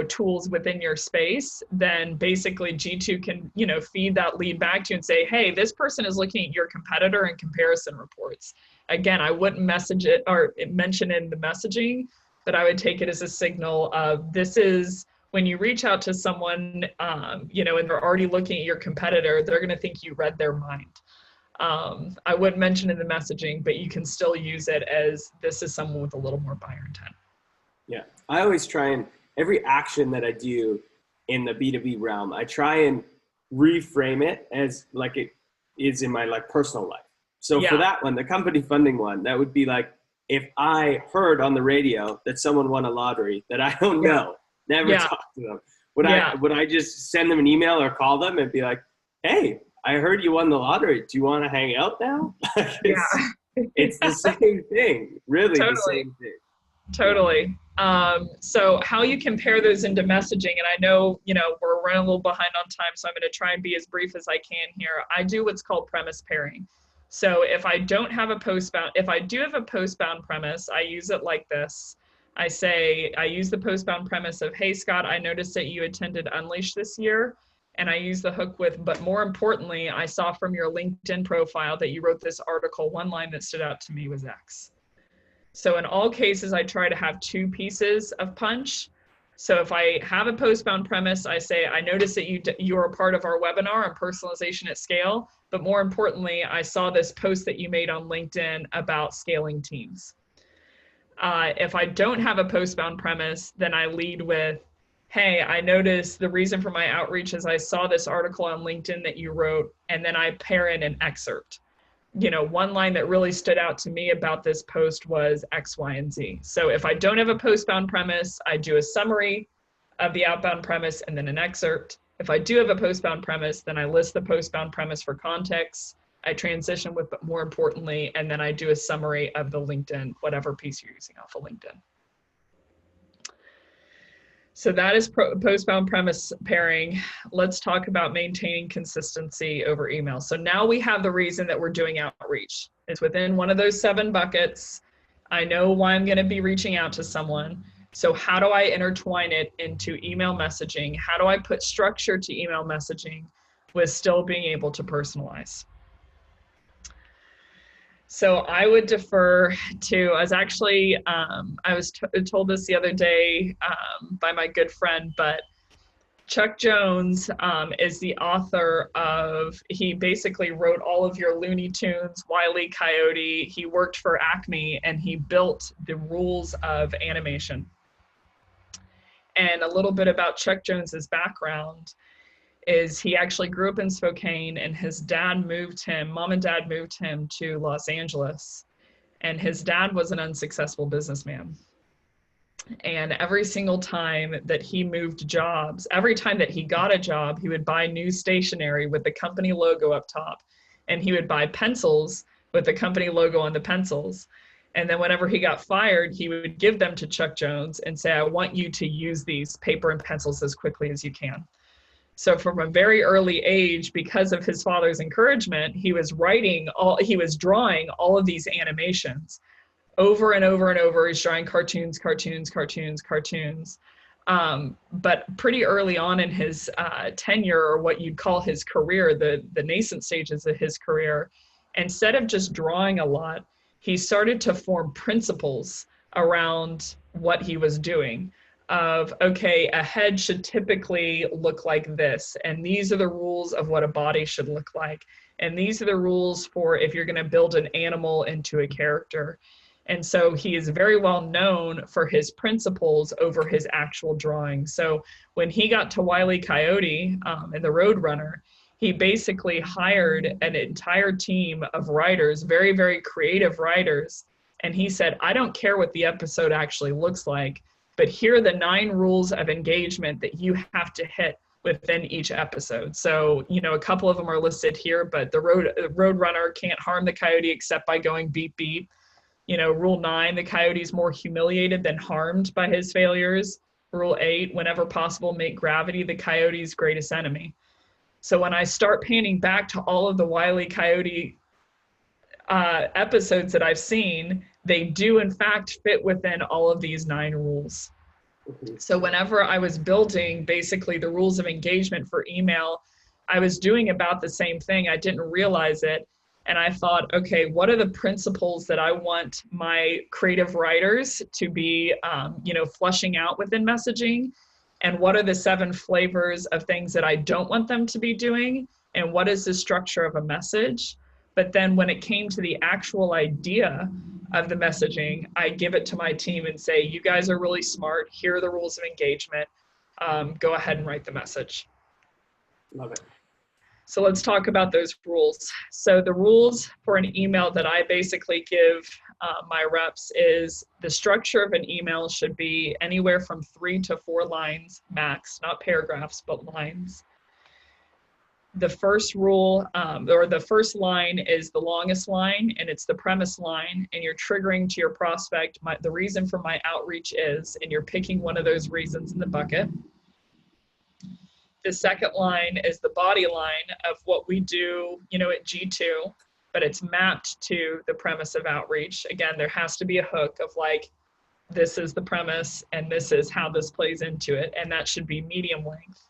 [SPEAKER 2] tools within your space, then basically G2 can, feed that lead back to you and say, hey, this person is looking at your competitor in comparison reports. Again, I wouldn't message it or mention it in the messaging, but I would take it as a signal of this is, when you reach out to someone, and they're already looking at your competitor, they're going to think you read their mind. I wouldn't mention in the messaging, but you can still use it as this is someone with a little more buyer intent.
[SPEAKER 1] Yeah, I always try and every action that I do in the B2B realm, I try and reframe it as like it is in my personal life. So for that one, the company funding one, that would be like, if I heard on the radio that someone won a lottery that I don't know, never talk to them. Would I just send them an email or call them and be like, hey, I heard you won the lottery. Do you want to hang out now? It's the same thing, really.
[SPEAKER 2] Totally.
[SPEAKER 1] The same thing.
[SPEAKER 2] Totally. So how you compare those into messaging, and I know, we're running a little behind on time, so I'm going to try and be as brief as I can here. I do what's called premise pairing. So if I do have a postbound premise, I use it like this. I use the postbound premise of, hey, Scott, I noticed that you attended Unleash this year. And I use the hook with, but more importantly, I saw from your LinkedIn profile that you wrote this article. One line that stood out to me was X. So in all cases, I try to have two pieces of punch. So if I have a postbound premise, I say, I noticed that you are a part of our webinar on personalization at scale, but more importantly, I saw this post that you made on LinkedIn about scaling teams. If I don't have a postbound premise, then I lead with, hey, I noticed the reason for my outreach is I saw this article on LinkedIn that you wrote, and then I pair in an excerpt. You know, one line that really stood out to me about this post was X, Y, and Z. So if I don't have a postbound premise, I do a summary of the outbound premise and then an excerpt. If I do have a postbound premise, then I list the postbound premise for context. I transition with, but more importantly, and then I do a summary of the LinkedIn, whatever piece you're using off of LinkedIn. So that is postbound premise pairing. Let's talk about maintaining consistency over email. So now we have the reason that we're doing outreach. It's within one of those 7 buckets. I know why I'm going to be reaching out to someone. So how do I intertwine it into email messaging? How do I put structure to email messaging with still being able to personalize? So I would defer to, I was actually, I was told this the other day by my good friend, but Chuck Jones is the author of, he basically wrote all of your Looney Tunes, Wile E. Coyote. He worked for Acme and he built the rules of animation. And a little bit about Chuck Jones's background is he actually grew up in Spokane and his dad moved him, mom and dad moved him to Los Angeles. And his dad was an unsuccessful businessman. And every single time that he moved jobs, every time that he got a job, he would buy new stationery with the company logo up top. And he would buy pencils with the company logo on the pencils. And then whenever he got fired, he would give them to Chuck Jones and say, I want you to use these paper and pencils as quickly as you can. So from a very early age, because of his father's encouragement, he was drawing all of these animations over and over and over. He's drawing cartoons. But pretty early on in his tenure, or what you'd call his career, the nascent stages of his career, instead of just drawing a lot, he started to form principles around what he was doing. Of, okay, a head should typically look like this, and these are the rules of what a body should look like, and these are the rules for if you're going to build an animal into a character. And so he is very well known for his principles over his actual drawing. So when he got to Wile E. Coyote and the Roadrunner, he basically hired an entire team of writers, very, very creative writers, and he said, I don't care what the episode actually looks like, but here are the 9 rules of engagement that you have to hit within each episode. So, you know, a couple of them are listed here, but the Roadrunner can't harm the coyote except by going beep, beep. You know, rule 9, the coyote is more humiliated than harmed by his failures. Rule 8, whenever possible, make gravity the coyote's greatest enemy. So when I start panning back to all of the Wile E. Coyote episodes that I've seen, they do in fact fit within all of these 9 rules. So whenever I was building basically the rules of engagement for email, I was doing about the same thing. I didn't realize it. And I thought, okay, what are the principles that I want my creative writers to be, flushing out within messaging? And what are the 7 flavors of things that I don't want them to be doing? And what is the structure of a message? But then when it came to the actual idea of the messaging, I give it to my team and say, you guys are really smart. Here are the rules of engagement. Go ahead and write the message.
[SPEAKER 1] Love it.
[SPEAKER 2] So let's talk about those rules. So the rules for an email that I basically give my reps is the structure of an email should be anywhere from 3 to 4 lines max, not paragraphs, but lines. The first rule, or the first line is the longest line, and it's the premise line, and you're triggering to your prospect, the reason for my outreach is, and you're picking one of those reasons in the bucket. The second line is the body line of what we do, at G2, but it's mapped to the premise of outreach. Again, there has to be a hook of like, this is the premise, and this is how this plays into it, and that should be medium length.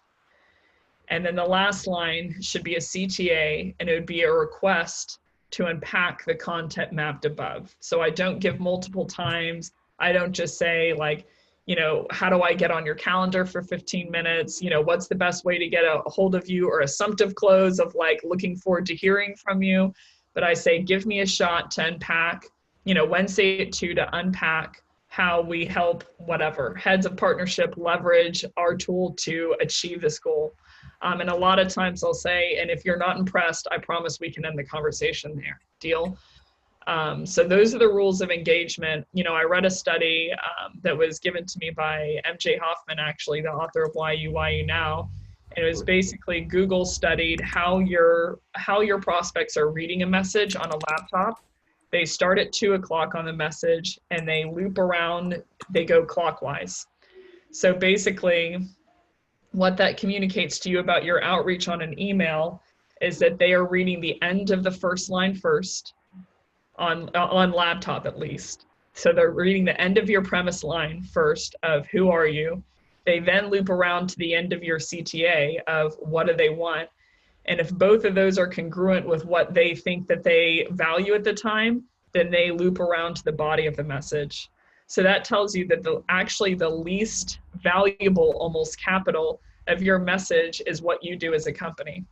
[SPEAKER 2] And then the last line should be a CTA, and it would be a request to unpack the content mapped above. So I don't give multiple times. I don't just say like, you know, how do I get on your calendar for 15 minutes? You know, what's the best way to get a hold of you, or assumptive close of like looking forward to hearing from you. But I say, give me a shot to unpack, you know, Wednesday at 2 to unpack how we help whatever heads of partnership leverage our tool to achieve this goal. And a lot of times I'll say, and if you're not impressed, I promise we can end the conversation there. Deal? So those are the rules of engagement. You know, I read a study that was given to me by MJ Hoffman, actually, the author of Why You Now. And it was basically Google studied how your prospects are reading a message on a laptop. They start at 2 o'clock on the message and they loop around, they go clockwise. So basically, what that communicates to you about your outreach on an email is that they are reading the end of the first line first, on laptop at least. So they're reading the end of your premise line first of who are you. They then loop around to the end of your CTA of what do they want. And if both of those are congruent with what they think that they value at the time, then they loop around to the body of the message. So that tells you that actually the least valuable, almost capital, of your message is what you do as a company.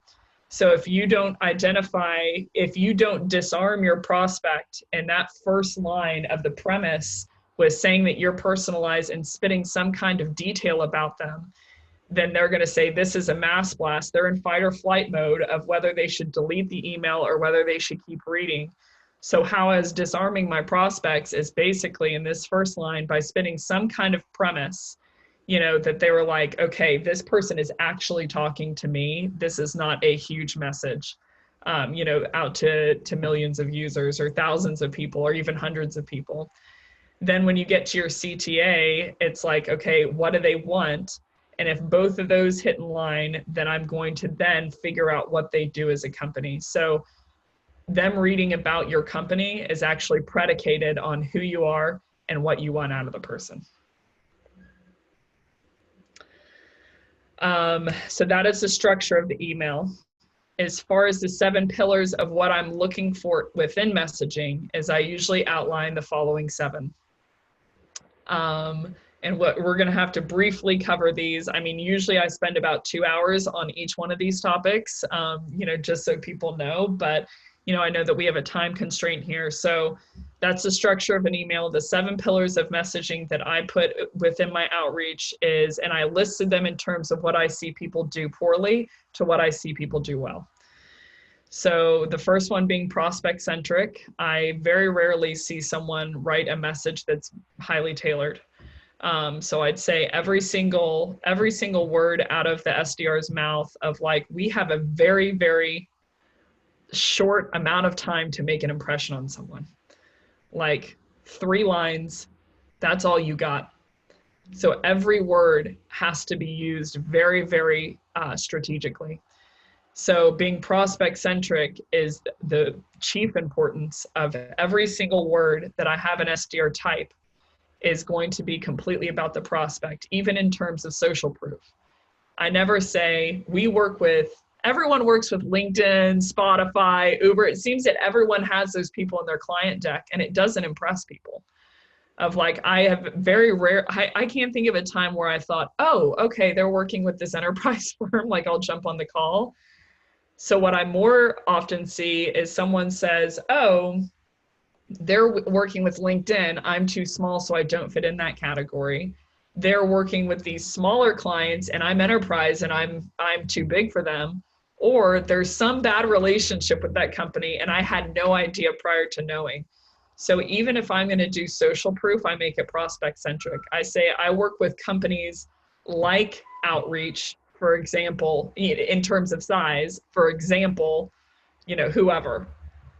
[SPEAKER 2] So if you don't disarm your prospect in that first line of the premise with saying that you're personalized and spitting some kind of detail about them, then they're going to say this is a mass blast. They're in fight or flight mode of whether they should delete the email or whether they should keep reading. So how is disarming my prospects is basically in this first line by spitting some kind of premise, you know, that they were like, okay, this person is actually talking to me. This is not a huge message, you know, out to millions of users or thousands of people or even hundreds of people. Then when you get to your CTA, it's like, okay, what do they want? And if both of those hit in line, then I'm going to then figure out what they do as a company. So them reading about your company is actually predicated on who you are and what you want out of the person. So that is the structure of the email. As far as the 7 pillars of what I'm looking for within messaging is I usually outline the following 7. And what we're going to have to briefly cover these. I mean, usually I spend about 2 hours on each one of these topics, you know, just so people know, but, you know, I know that we have a time constraint here. So that's the structure of an email. The 7 pillars of messaging that I put within my outreach is, and I listed them in terms of what I see people do poorly to what I see people do well. So the first one being prospect centric. I very rarely see someone write a message that's highly tailored. So I'd say every single word out of the SDR's mouth of like, we have a very, very short amount of time to make an impression on someone. Like 3 lines, that's all you got. So every word has to be used very, very strategically. So being prospect centric is the chief importance of every single word that I have an SDR type is going to be completely about the prospect, even in terms of social proof. I never say everyone works with LinkedIn, Spotify, Uber. It seems that everyone has those people in their client deck, and it doesn't impress people. Of like, I have very rare, I can't think of a time where I thought, oh, okay, they're working with this enterprise firm, like I'll jump on the call. So what I more often see is someone says, oh, they're working with LinkedIn. I'm too small, so I don't fit in that category. They're working with these smaller clients and I'm enterprise and I'm too big for them. Or there's some bad relationship with that company and I had no idea prior to knowing. So even if I'm going to do social proof, I make it prospect centric. I say I work with companies like Outreach, for example, in terms of size, for example, you know, whoever,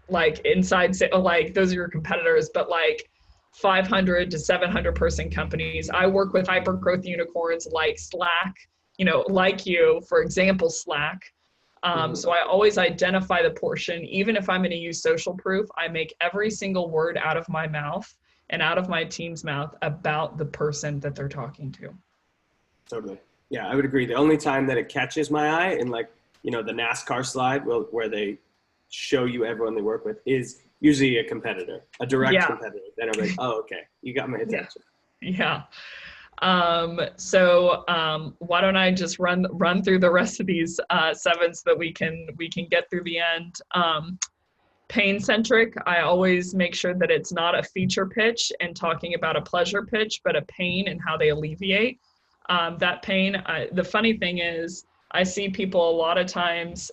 [SPEAKER 2] like inside, like those are your competitors, but like 500 to 700 person companies. I work with hyper growth unicorns like Slack, you know, like you, for example, Slack. So I always identify the portion, even if I'm going to use social proof, I make every single word out of my mouth and out of my team's mouth about the person that they're talking to.
[SPEAKER 1] Totally. Yeah, I would agree. The only time that it catches my eye in like, you know, the NASCAR slide where they show you everyone they work with is usually a competitor, a direct
[SPEAKER 2] Yeah.
[SPEAKER 1] competitor. Then I'm like, oh, okay, you got my attention.
[SPEAKER 2] Yeah. Why don't I just run through the rest of these 7 so that we can get through the end. Pain centric, I always make sure that it's not a feature pitch and talking about a pleasure pitch, but a pain and how they alleviate that pain. The funny thing is, I see people a lot of times,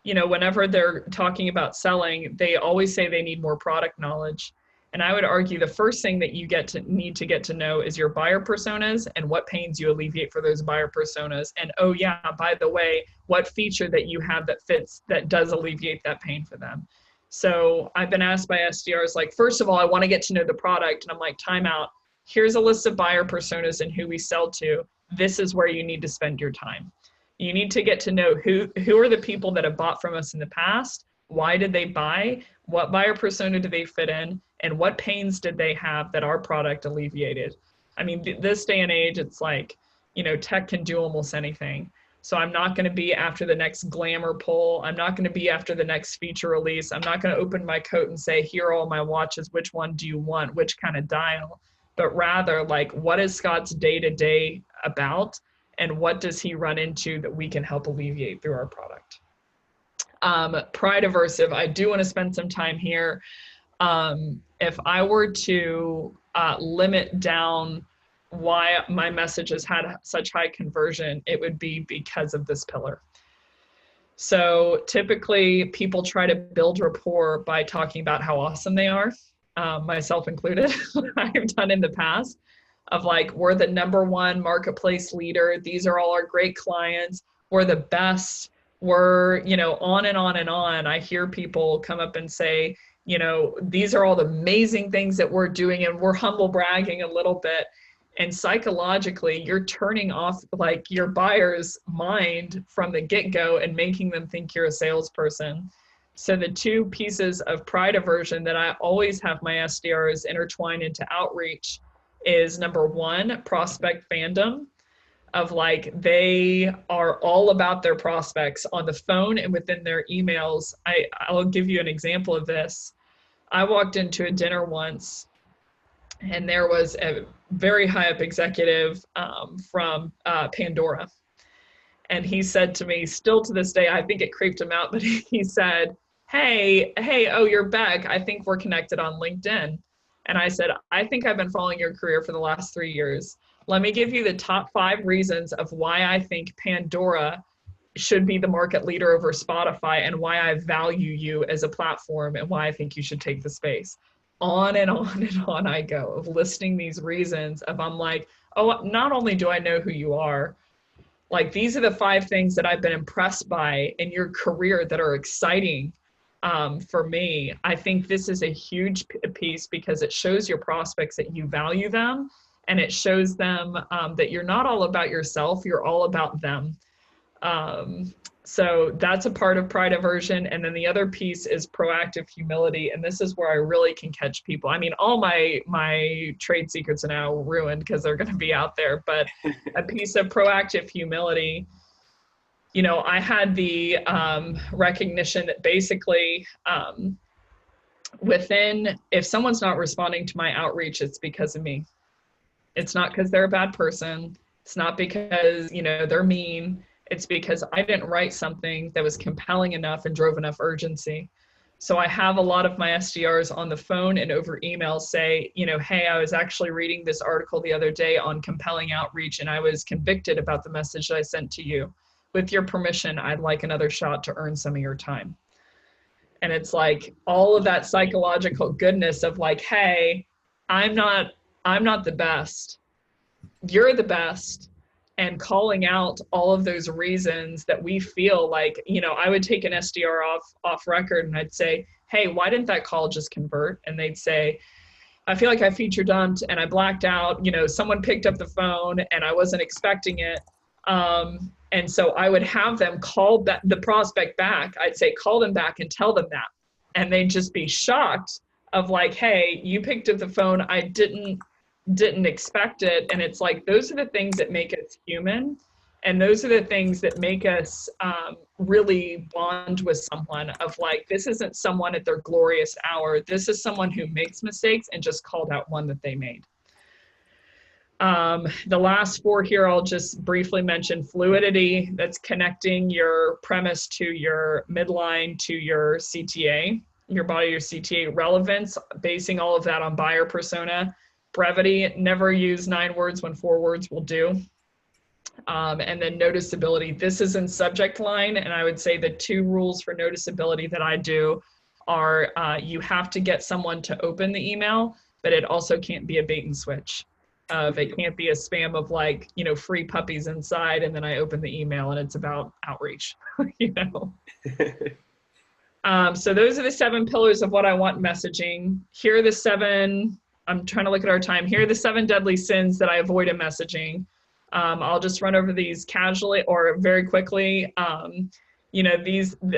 [SPEAKER 2] whenever they're talking about selling, they always say they need more product knowledge. And I would argue the first thing that you need to get to know is your buyer personas and what pains you alleviate for those buyer personas. And oh yeah, by the way, what feature that you have that does alleviate that pain for them. So I've been asked by SDRs, like, first of all, I want to get to know the product. And I'm like, time out. Here's a list of buyer personas and who we sell to. This is where you need to spend your time. You need to get to know who are the people that have bought from us in the past. Why did they buy? What buyer persona do they fit in? And what pains did they have that our product alleviated? I mean, this day and age, it's like, tech can do almost anything. So I'm not going to be after the next glamour pull. I'm not going to be after the next feature release. I'm not going to open my coat and say, here are all my watches. Which one do you want? Which kind of dial? But rather, like, what is Scott's day-to-day about? And what does he run into that we can help alleviate through our product? Pride aversive, I do want to spend some time here. If I were to limit down why my message has had such high conversion, it would be because of this pillar. So typically people try to build rapport by talking about how awesome they are, myself included. I've done in the past of like, we're the #1 marketplace leader. These are all our great clients. We're the best. We're, on and on and on. I hear people come up and say, these are all the amazing things that we're doing, and we're humble bragging a little bit. And psychologically, you're turning off like your buyer's mind from the get-go and making them think you're a salesperson. So the 2 pieces of pride aversion that I always have my SDRs intertwine into outreach is #1, prospect fandom, of like, they are all about their prospects on the phone and within their emails. I'll give you an example of this. I walked into a dinner once and there was a very high up executive from Pandora. And he said to me, still to this day, I think it creeped him out, but he said, hey, oh, you're Beck. I think we're connected on LinkedIn. And I said, I think I've been following your career for the last 3 years. Let me give you the top 5 reasons of why I think Pandora should be the market leader over Spotify and why I value you as a platform and why I think you should take the space. On and on and on I go of listing these reasons of, I'm like, oh, not only do I know who you are, like, these are the 5 things that I've been impressed by in your career that are exciting for me. I think this is a huge piece because it shows your prospects that you value them, and it shows them that you're not all about yourself, you're all about them. So that's a part of pride aversion. And then the other piece is proactive humility. And this is where I really can catch people. I mean, all my trade secrets are now ruined because they're going to be out there, but a piece of proactive humility, I had the recognition that basically if someone's not responding to my outreach, it's because of me. It's not because they're a bad person. It's not because, they're mean. It's because I didn't write something that was compelling enough and drove enough urgency. So I have a lot of my SDRs on the phone and over email say, hey, I was actually reading this article the other day on compelling outreach, and I was convicted about the message that I sent to you. With your permission, I'd like another shot to earn some of your time. And it's like all of that psychological goodness of like, hey, I'm not the best. You're the best. And calling out all of those reasons that we feel like, I would take an SDR off record and I'd say, hey, why didn't that call just convert? And they'd say, I feel like I feature dumped and I blacked out, someone picked up the phone and I wasn't expecting it. And so I would have them call the prospect back. I'd say, call them back and tell them that. And they'd just be shocked of like, hey, you picked up the phone. I didn't expect it. And it's like, those are the things that make us human. And those are the things that make us really bond with someone of like, this isn't someone at their glorious hour. This is someone who makes mistakes and just called out one that they made. The last four here, I'll just briefly mention fluidity. That's connecting your premise to your midline to your CTA, your body, your CTA relevance, basing all of that on buyer persona. Brevity, never use 9 words when 4 words will do. And then noticeability, this is in subject line. And I would say the 2 rules for noticeability that I do are you have to get someone to open the email, but it also can't be a bait and switch. It can't be a spam of like, you know, free puppies inside, and then I open the email and it's about outreach, you know. So those are the 7 pillars of what I want messaging. Here are the 7, I'm trying to look at our time. Here are the 7 deadly sins that I avoid in messaging. I'll just run over these casually or very quickly. You know,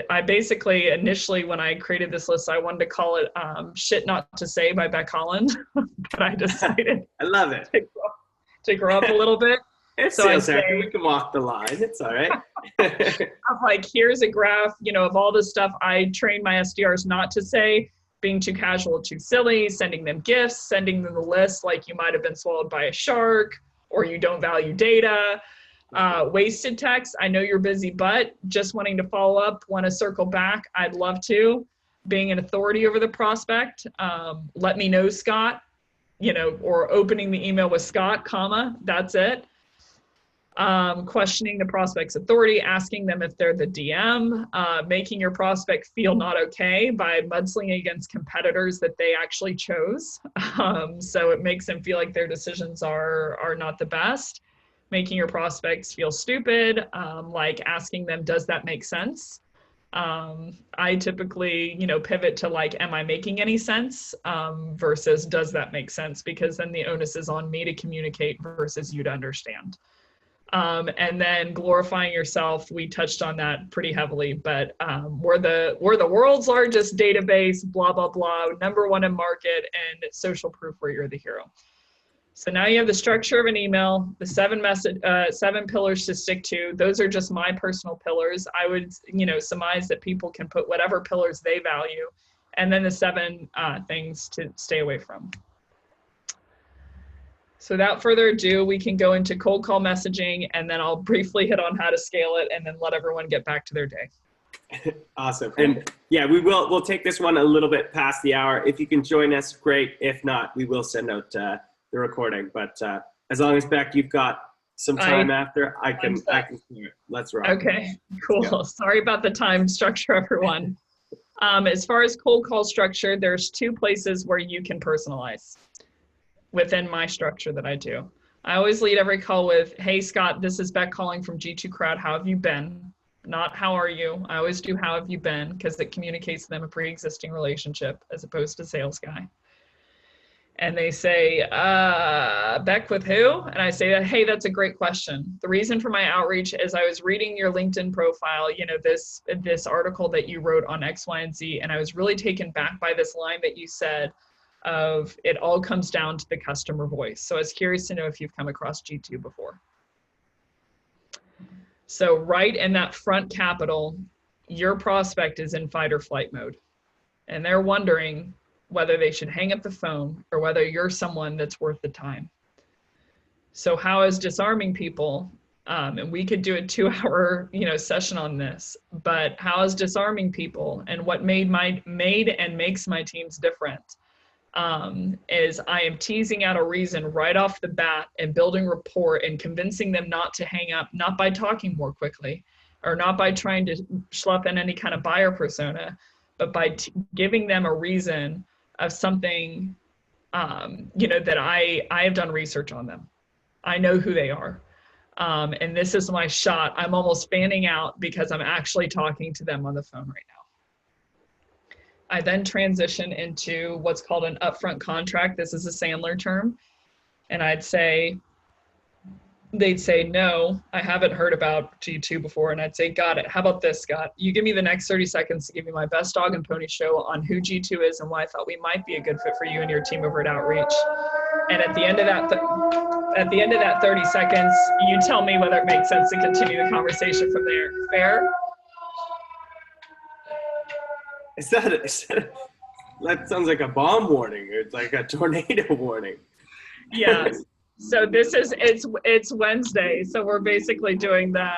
[SPEAKER 2] I basically initially, when I created this list, I wanted to call it Shit Not to Say by Beck Holland, but I decided
[SPEAKER 1] I love it.
[SPEAKER 2] To grow up a little bit.
[SPEAKER 1] It's
[SPEAKER 2] so
[SPEAKER 1] sales hacker. We can walk the line. It's all right.
[SPEAKER 2] I'm like, here's a graph, you know, of all the stuff I train my SDRs not to say: being too casual, too silly, sending them gifts, sending them the list like you might have been swallowed by a shark, or you don't value data. Wasted text, I know you're busy, but just wanting to follow up, want to circle back, I'd love to. Being an authority over the prospect, let me know, Scott, you know, or opening the email with Scott, comma, that's it. Questioning the prospect's authority, asking them if they're the DM, making your prospect feel not okay by mudslinging against competitors that they actually chose. So it makes them feel like their decisions are not the best. Making your prospects feel stupid, like asking them, does that make sense? I typically, you know, pivot to like, am I making any sense? Versus does that make sense? Because then the onus is on me to communicate versus you to understand. And then glorifying yourself, we touched on that pretty heavily, but we're the world's largest database, blah, blah, blah, #1 in market, and social proof where you're the hero. So now you have the structure of an email, the 7 pillars to stick to. Those are just my personal pillars. I would, you know, surmise that people can put whatever pillars they value, and then the 7 things to stay away from. So without further ado, we can go into cold call messaging, and then I'll briefly hit on how to scale it and then let everyone get back to their day.
[SPEAKER 1] Awesome. And yeah, we'll take this one a little bit past the hour. If you can join us, great. If not, we will send out the recording. But as long as, Beck, you've got some time after, I can hear it. Let's rock.
[SPEAKER 2] Okay, cool. Sorry about the time structure, everyone. As far as cold call structure, there's 2 places where you can personalize within my structure that I do. I always lead every call with, hey, Scott, this is Beck calling from G2 Crowd. How have you been? Not how are you? I always do how have you been, because it communicates to them a pre-existing relationship as opposed to sales guy. And they say, Beck with who? And I say, hey, that's a great question. The reason for my outreach is I was reading your LinkedIn profile, you know, this article that you wrote on X, Y, and Z, and I was really taken back by this line that you said of it all comes down to the customer voice. So I was curious to know if you've come across G2 before. So right in that front capital, your prospect is in fight or flight mode. And they're wondering whether they should hang up the phone or whether you're someone that's worth the time. So how is disarming people, and we could do a 2-hour, you know, session on this, but how is disarming people and what made and makes my teams different is I am teasing out a reason right off the bat and building rapport and convincing them not to hang up, not by talking more quickly or not by trying to schlep in any kind of buyer persona, but by giving them a reason of something, you know, that I have done research on them. I know who they are. And this is my shot. I'm almost fanning out because I'm actually talking to them on the phone right now. I then transition into what's called an upfront contract. This is a Sandler term. And they'd say, no, I haven't heard about G2 before. And I'd say, got it. How about this, Scott? You give me the next 30 seconds to give you my best dog and pony show on who G2 is and why I thought we might be a good fit for you and your team over at Outreach. And at the end of that, At the end of that 30 seconds, you tell me whether it makes sense to continue the conversation from there. Fair?
[SPEAKER 1] That sounds like a bomb warning. It's like a tornado warning.
[SPEAKER 2] Yeah. So it's Wednesday. So we're basically doing the,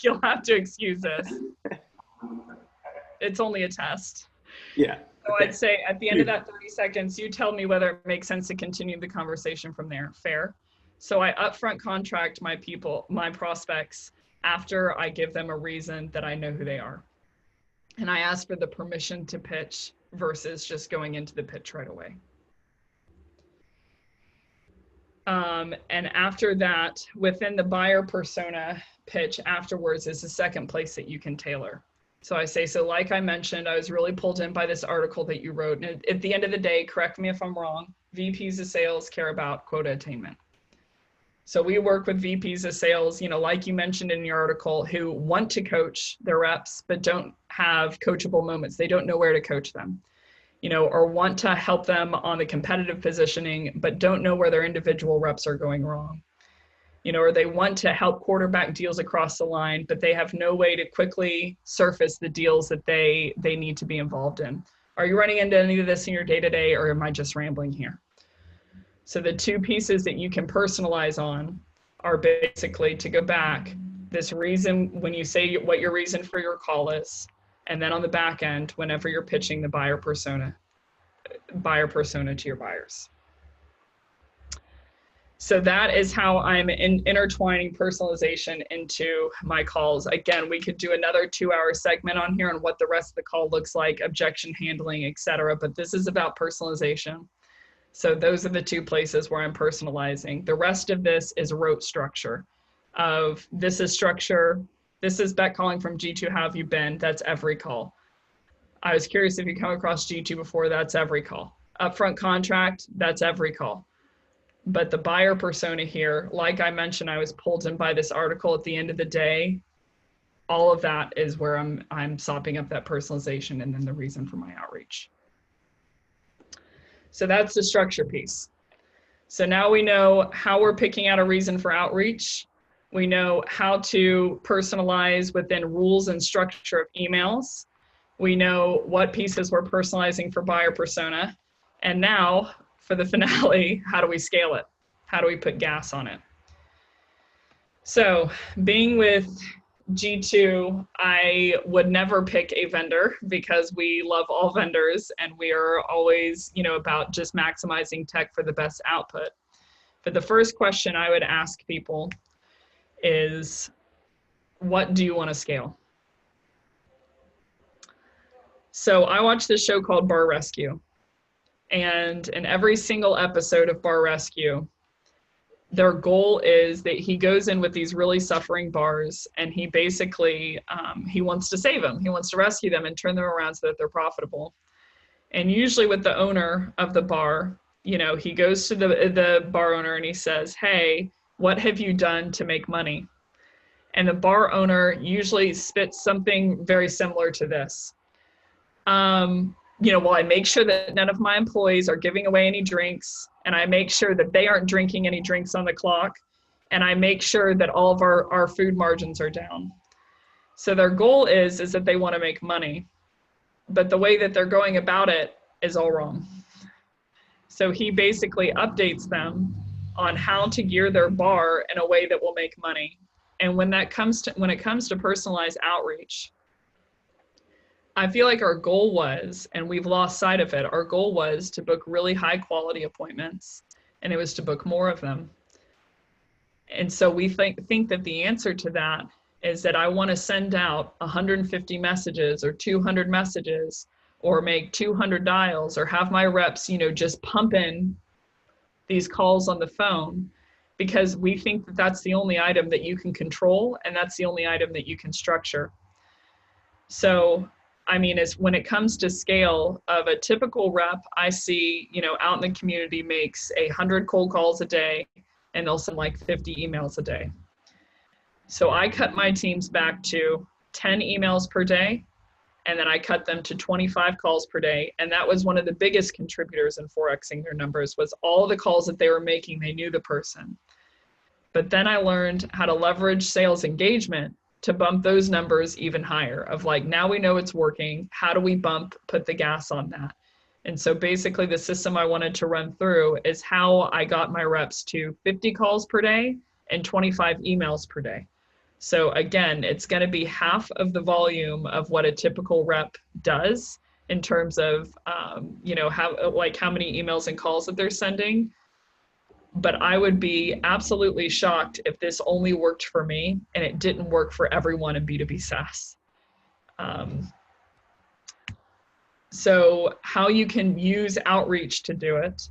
[SPEAKER 2] you'll have to excuse us. It's only a test.
[SPEAKER 1] Yeah.
[SPEAKER 2] So I'd say at the end of that 30 seconds, you tell me whether it makes sense to continue the conversation from there. Fair? So I upfront contract my people, my prospects, after I give them a reason that I know who they are. And I ask for the permission to pitch versus just going into the pitch right away. And after that, within the buyer persona pitch afterwards is the second place that you can tailor. So I say, so like I mentioned, I was really pulled in by this article that you wrote. And at the end of the day, correct me if I'm wrong, VPs of sales care about quota attainment. So we work with VPs of sales, you know, like you mentioned in your article, who want to coach their reps, but don't have coachable moments. They don't know where to coach them, you know, or want to help them on the competitive positioning, but don't know where their individual reps are going wrong. You know, or they want to help quarterback deals across the line, but they have no way to quickly surface the deals that they need to be involved in. Are you running into any of this in your day-to-day, or am I just rambling here? So the two pieces that you can personalize on are basically to go back, this reason, when you say what your reason for your call is, and then on the back end, whenever you're pitching the buyer persona to your buyers. So that is how I'm intertwining personalization into my calls. Again, we could do another 2-hour segment on here on what the rest of the call looks like, objection handling, etc. But this is about personalization. So those are the two places where I'm personalizing. The rest of this is rote structure of this is structure. This is Beck calling from G2. How have you been? That's every call. I was curious if you come across G2 before. That's every call. Upfront contract. That's every call. But the buyer persona here, like I mentioned, I was pulled in by this article at the end of the day. All of that is where I'm sopping up that personalization and then the reason for my outreach. So that's the structure piece. So now we know how we're picking out a reason for outreach. We know how to personalize within rules and structure of emails. We know what pieces we're personalizing for buyer persona. And now, for the finale, how do we scale it? How do we put gas on it? So being with G2, I would never pick a vendor because we love all vendors and we are always, you know, about just maximizing tech for the best output. But the first question I would ask people is, what do you want to scale? So I watched this show called Bar Rescue. And in every single episode of Bar Rescue, their goal is that he goes in with these really suffering bars and he basically, he wants to save them. He wants to rescue them and turn them around so that they're profitable. And usually with the owner of the bar, you know, he goes to the bar owner and he says, hey, what have you done to make money? And the bar owner usually spits something very similar to this. You know, well, I make sure that none of my employees are giving away any drinks, and I make sure that they aren't drinking any drinks on the clock, and I make sure that all of our food margins are down. So their goal is that they want to make money, but the way that they're going about it is all wrong. So he basically updates them on how to gear their bar in a way that will make money. And when it comes to personalized outreach, I feel like our goal was, and we've lost sight of it, our goal was to book really high quality appointments, and it was to book more of them. And so we think that the answer to that is that I want to send out 150 messages or 200 messages or make 200 dials or have my reps, you know, just pump in these calls on the phone because we think that that's the only item that you can control and that's the only item that you can structure. So I mean, when it comes to scale of a typical rep, I see, you know, out in the community makes 100 cold calls a day and they'll send like 50 emails a day. So I cut my teams back to 10 emails per day and then I cut them to 25 calls per day. And that was one of the biggest contributors in 4Xing their numbers, was all the calls that they were making, they knew the person. But then I learned how to leverage sales engagement to bump those numbers even higher, of like, now we know it's working. How do we put the gas on that? And so basically the system I wanted to run through is how I got my reps to 50 calls per day and 25 emails per day. So again, it's going to be half of the volume of what a typical rep does in terms of, you know, how many emails and calls that they're sending. But I would be absolutely shocked if this only worked for me and it didn't work for everyone in B2B SaaS. So how you can use outreach to do it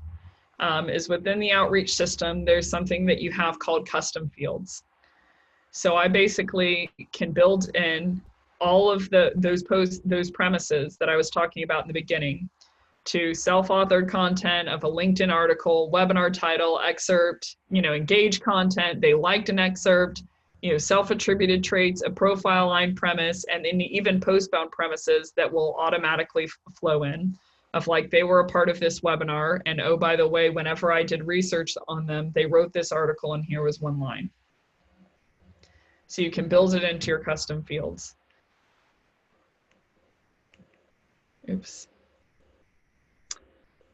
[SPEAKER 2] is within the outreach system, there's something that you have called custom fields. So I basically can build in all of those premises that I was talking about in the beginning, to self-authored content of a LinkedIn article, webinar title, excerpt, you know, engaged content, they liked an excerpt, you know, self-attributed traits, a profile line premise, and then even postbound premises that will automatically flow in of like, they were a part of this webinar, and oh, by the way, whenever I did research on them, they wrote this article and here was one line. So you can build it into your custom fields. Oops.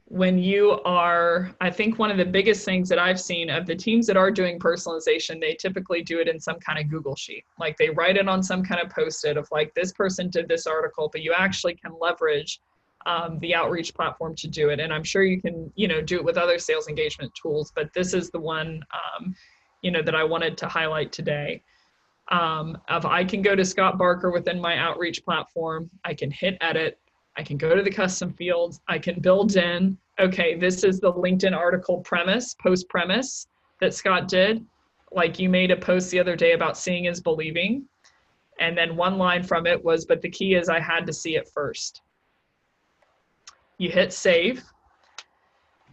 [SPEAKER 2] When you are, I think one of the biggest things that I've seen of the teams that are doing personalization, they typically do it in some kind of Google sheet. Like they write it on some kind of post-it of like, this person did this article, but you actually can leverage the outreach platform to do it. And I'm sure you can, you know, do it with other sales engagement tools, but this is the one, you know, that I wanted to highlight today. I can go to Scott Barker within my outreach platform, I can hit edit, I can go to the custom fields, I can build in, okay, this is the LinkedIn article post premise that Scott did. Like you made a post the other day about seeing is believing. And then one line from it was, but the key is I had to see it first. You hit save.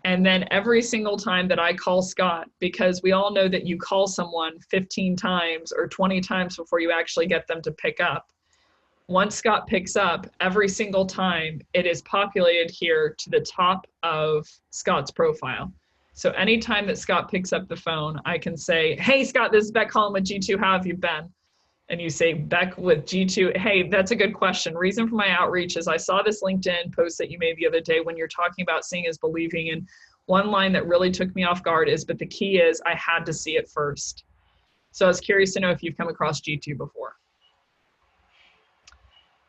[SPEAKER 2] And then every single time that I call Scott, because we all know that you call someone 15 times or 20 times before you actually get them to pick up. Once Scott picks up, every single time it is populated here to the top of Scott's profile. So anytime that Scott picks up the phone, I can say, hey, Scott, this is Beck calling with G2. How have you been? And you say, Beck with G2, hey, that's a good question. Reason for my outreach is I saw this LinkedIn post that you made the other day when you're talking about seeing is believing. And one line that really took me off guard is, but the key is I had to see it first. So I was curious to know if you've come across G2 before.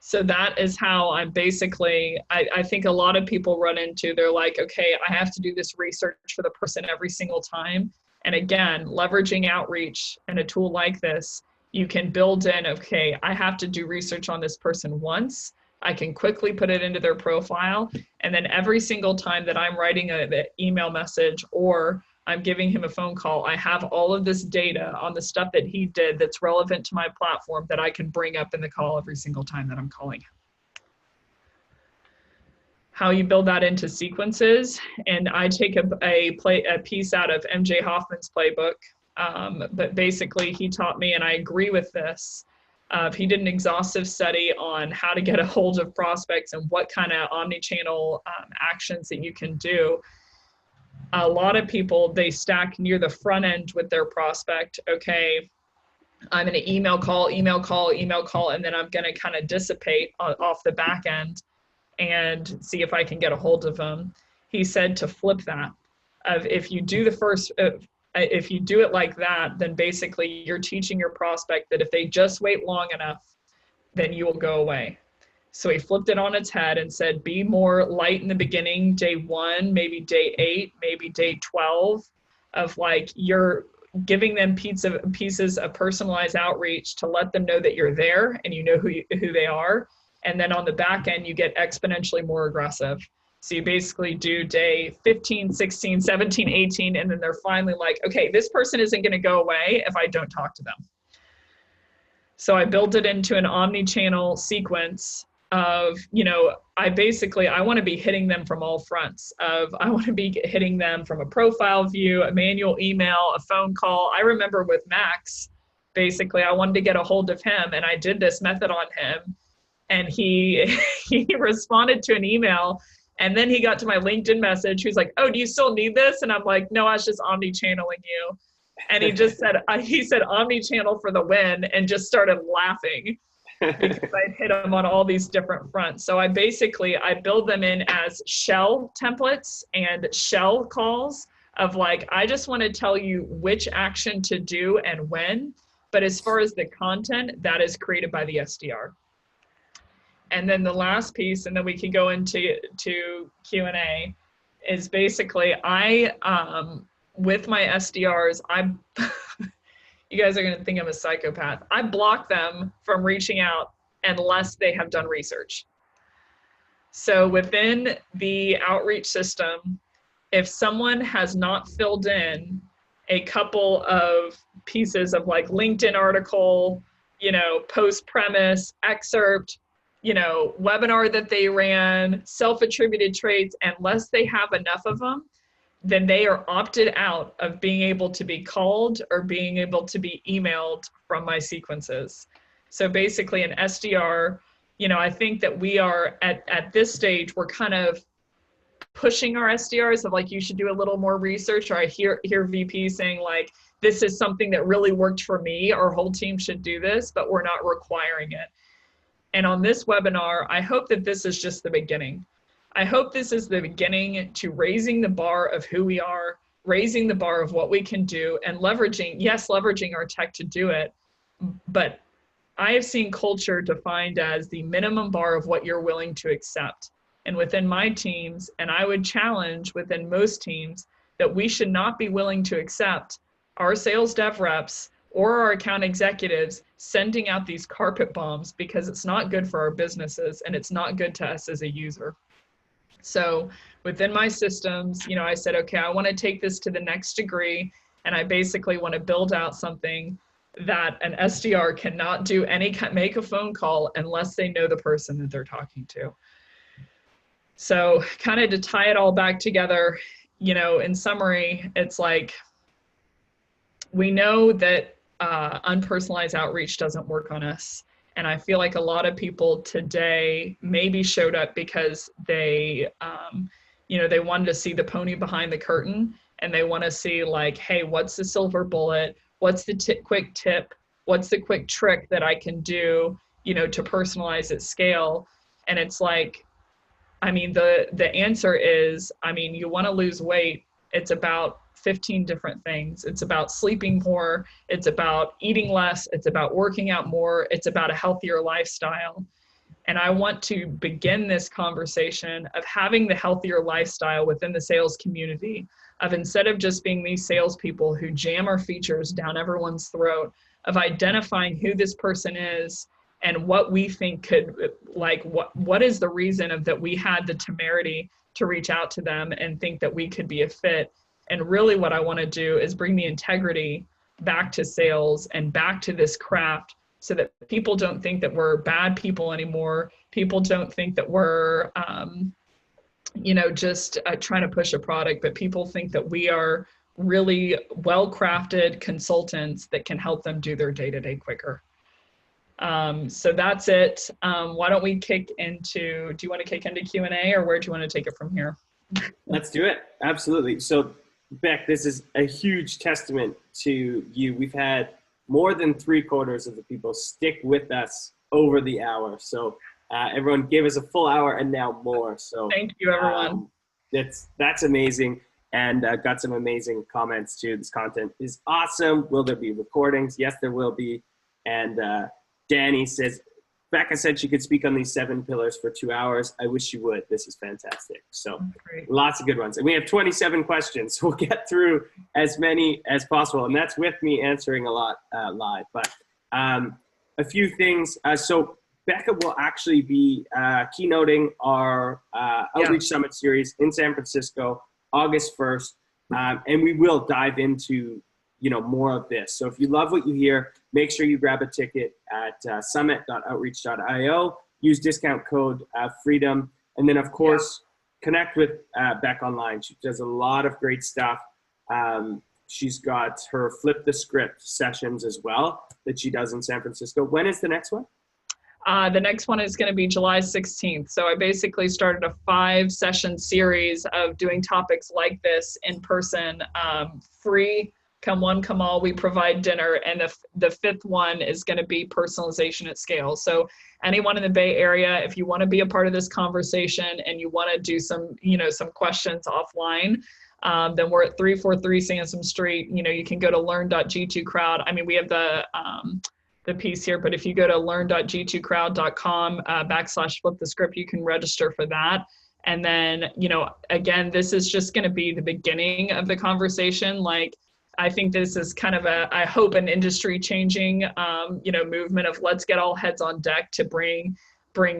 [SPEAKER 2] So that is how I'm basically, I think a lot of people run into, they're like, okay, I have to do this research for the person every single time. And again, leveraging outreach and a tool like this, you can build in, okay, I have to do research on this person once. I can quickly put it into their profile. And then every single time that I'm writing an email message or I'm giving him a phone call, I have all of this data on the stuff that he did that's relevant to my platform that I can bring up in the call every single time that I'm calling him. How you build that into sequences, and I take a piece out of MJ Hoffman's playbook, but basically he taught me, and I agree with this, he did an exhaustive study on how to get a hold of prospects and what kind of omni-channel actions that you can do. A lot of people, they stack near the front end with their prospect. Okay, I'm going to email call, and then I'm going to kind of dissipate off the back end and see if I can get a hold of them. He said to flip that. If you do if you do it like that, then basically you're teaching your prospect that if they just wait long enough, then you will go away. So he flipped it on its head and said, be more light in the beginning, day 1, maybe day 8, maybe day 12, of like you're giving them pieces of personalized outreach to let them know that you're there and you know who they are. And then on the back end, you get exponentially more aggressive. So you basically do day 15, 16, 17, 18, and then they're finally like, okay, this person isn't going to go away if I don't talk to them. So I built it into an omni-channel sequence of, I want to be hitting them from all fronts of, I want to be hitting them from a profile view, a manual email, a phone call. I remember with Max, basically I wanted to get a hold of him and I did this method on him. And he he responded to an email, and then he got to my LinkedIn message. He was like, "Oh, do you still need this?" And I'm like, "No, I was just omni-channeling you." And he just said, he said omni-channel for the win, and just started laughing because I hit him on all these different fronts. So I build them in as shell templates and shell calls of like, I just want to tell you which action to do and when. But as far as the content, that is created by the SDR. And then the last piece, and then we can go into Q&A, is basically with my SDRs, you guys are going to think I'm a psychopath. I block them from reaching out unless they have done research. So within the outreach system, if someone has not filled in a couple of pieces of like LinkedIn article, post premise, excerpt, webinar that they ran, self-attributed traits, unless they have enough of them, then they are opted out of being able to be called or being able to be emailed from my sequences. So basically an SDR, I think that we are at this stage, we're kind of pushing our SDRs of like, you should do a little more research, or I hear VP saying like, this is something that really worked for me, our whole team should do this, but we're not requiring it. And on this webinar, I hope that this is just the beginning. I hope this is the beginning to raising the bar of who we are, raising the bar of what we can do, and leveraging our tech to do it. But I have seen culture defined as the minimum bar of what you're willing to accept. And within my teams, and I would challenge within most teams, that we should not be willing to accept our sales dev reps or our account executives sending out these carpet bombs, because it's not good for our businesses and it's not good to us as a user. So within my systems, I said, okay, I want to take this to the next degree. And I basically want to build out something that an SDR cannot do make a phone call unless they know the person that they're talking to. So kind of to tie it all back together, in summary, it's like, we know that unpersonalized outreach doesn't work on us. And I feel like a lot of people today maybe showed up because they, they wanted to see the pony behind the curtain, and they want to see like, hey, what's the silver bullet? What's the quick tip? What's the quick trick that I can do, to personalize at scale? And it's like, the answer is, you want to lose weight. It's about 15 different things. It's about sleeping more. It's about eating less. It's about working out more. It's about a healthier lifestyle. And I want to begin this conversation of having the healthier lifestyle within the sales community, of instead of just being these salespeople who jam our features down everyone's throat, of identifying who this person is and what we think could, like, what is the reason of that we had the temerity to reach out to them and think that we could be a fit. And really what I want to do is bring the integrity back to sales and back to this craft, so that people don't think that we're bad people anymore. People don't think that we're, just trying to push a product, but people think that we are really well-crafted consultants that can help them do their day-to-day quicker. So that's it. Why don't we do you want to kick into Q&A, or where do you want to take it from here?
[SPEAKER 1] Let's do it. Absolutely. So Beck, this is a huge testament to you. We've had more than 3/4 of the people stick with us over the hour. So everyone gave us a full hour and now more. So
[SPEAKER 2] thank you, everyone.
[SPEAKER 1] That's amazing. And got some amazing comments too. This content is awesome. Will there be recordings? Yes, there will be. And Danny says, Becca said she could speak on these 7 pillars for 2 hours. I wish she would. This is fantastic. So lots of good ones. And we have 27 questions. So we'll get through as many as possible. And that's with me answering a lot live. But a few things. So Becca will actually be keynoting our Outreach Summit series in San Francisco, August 1st. And we will dive into more of this. So if you love what you hear, make sure you grab a ticket at summit.outreach.io. Use discount code FREEDOM. And then, of course, connect with Beck online. She does a lot of great stuff. She's got her Flip the Script sessions as well that she does in San Francisco. When is the next one?
[SPEAKER 2] The next one is going to be July 16th. So I basically started a 5-session series of doing topics like this in person, free, come one, come all. We provide dinner. And the 5th one is going to be personalization at scale. So anyone in the Bay Area, if you want to be a part of this conversation and you want to do some, some questions offline, then we're at 343 Sansom Street. You can go to learn.g2crowd. I mean, we have the piece here, but if you go to learn.g2crowd.com /flip the script, you can register for that. And then, again, this is just going to be the beginning of the conversation. Like, I think this is kind of I hope an industry changing, movement of let's get all heads on deck to bring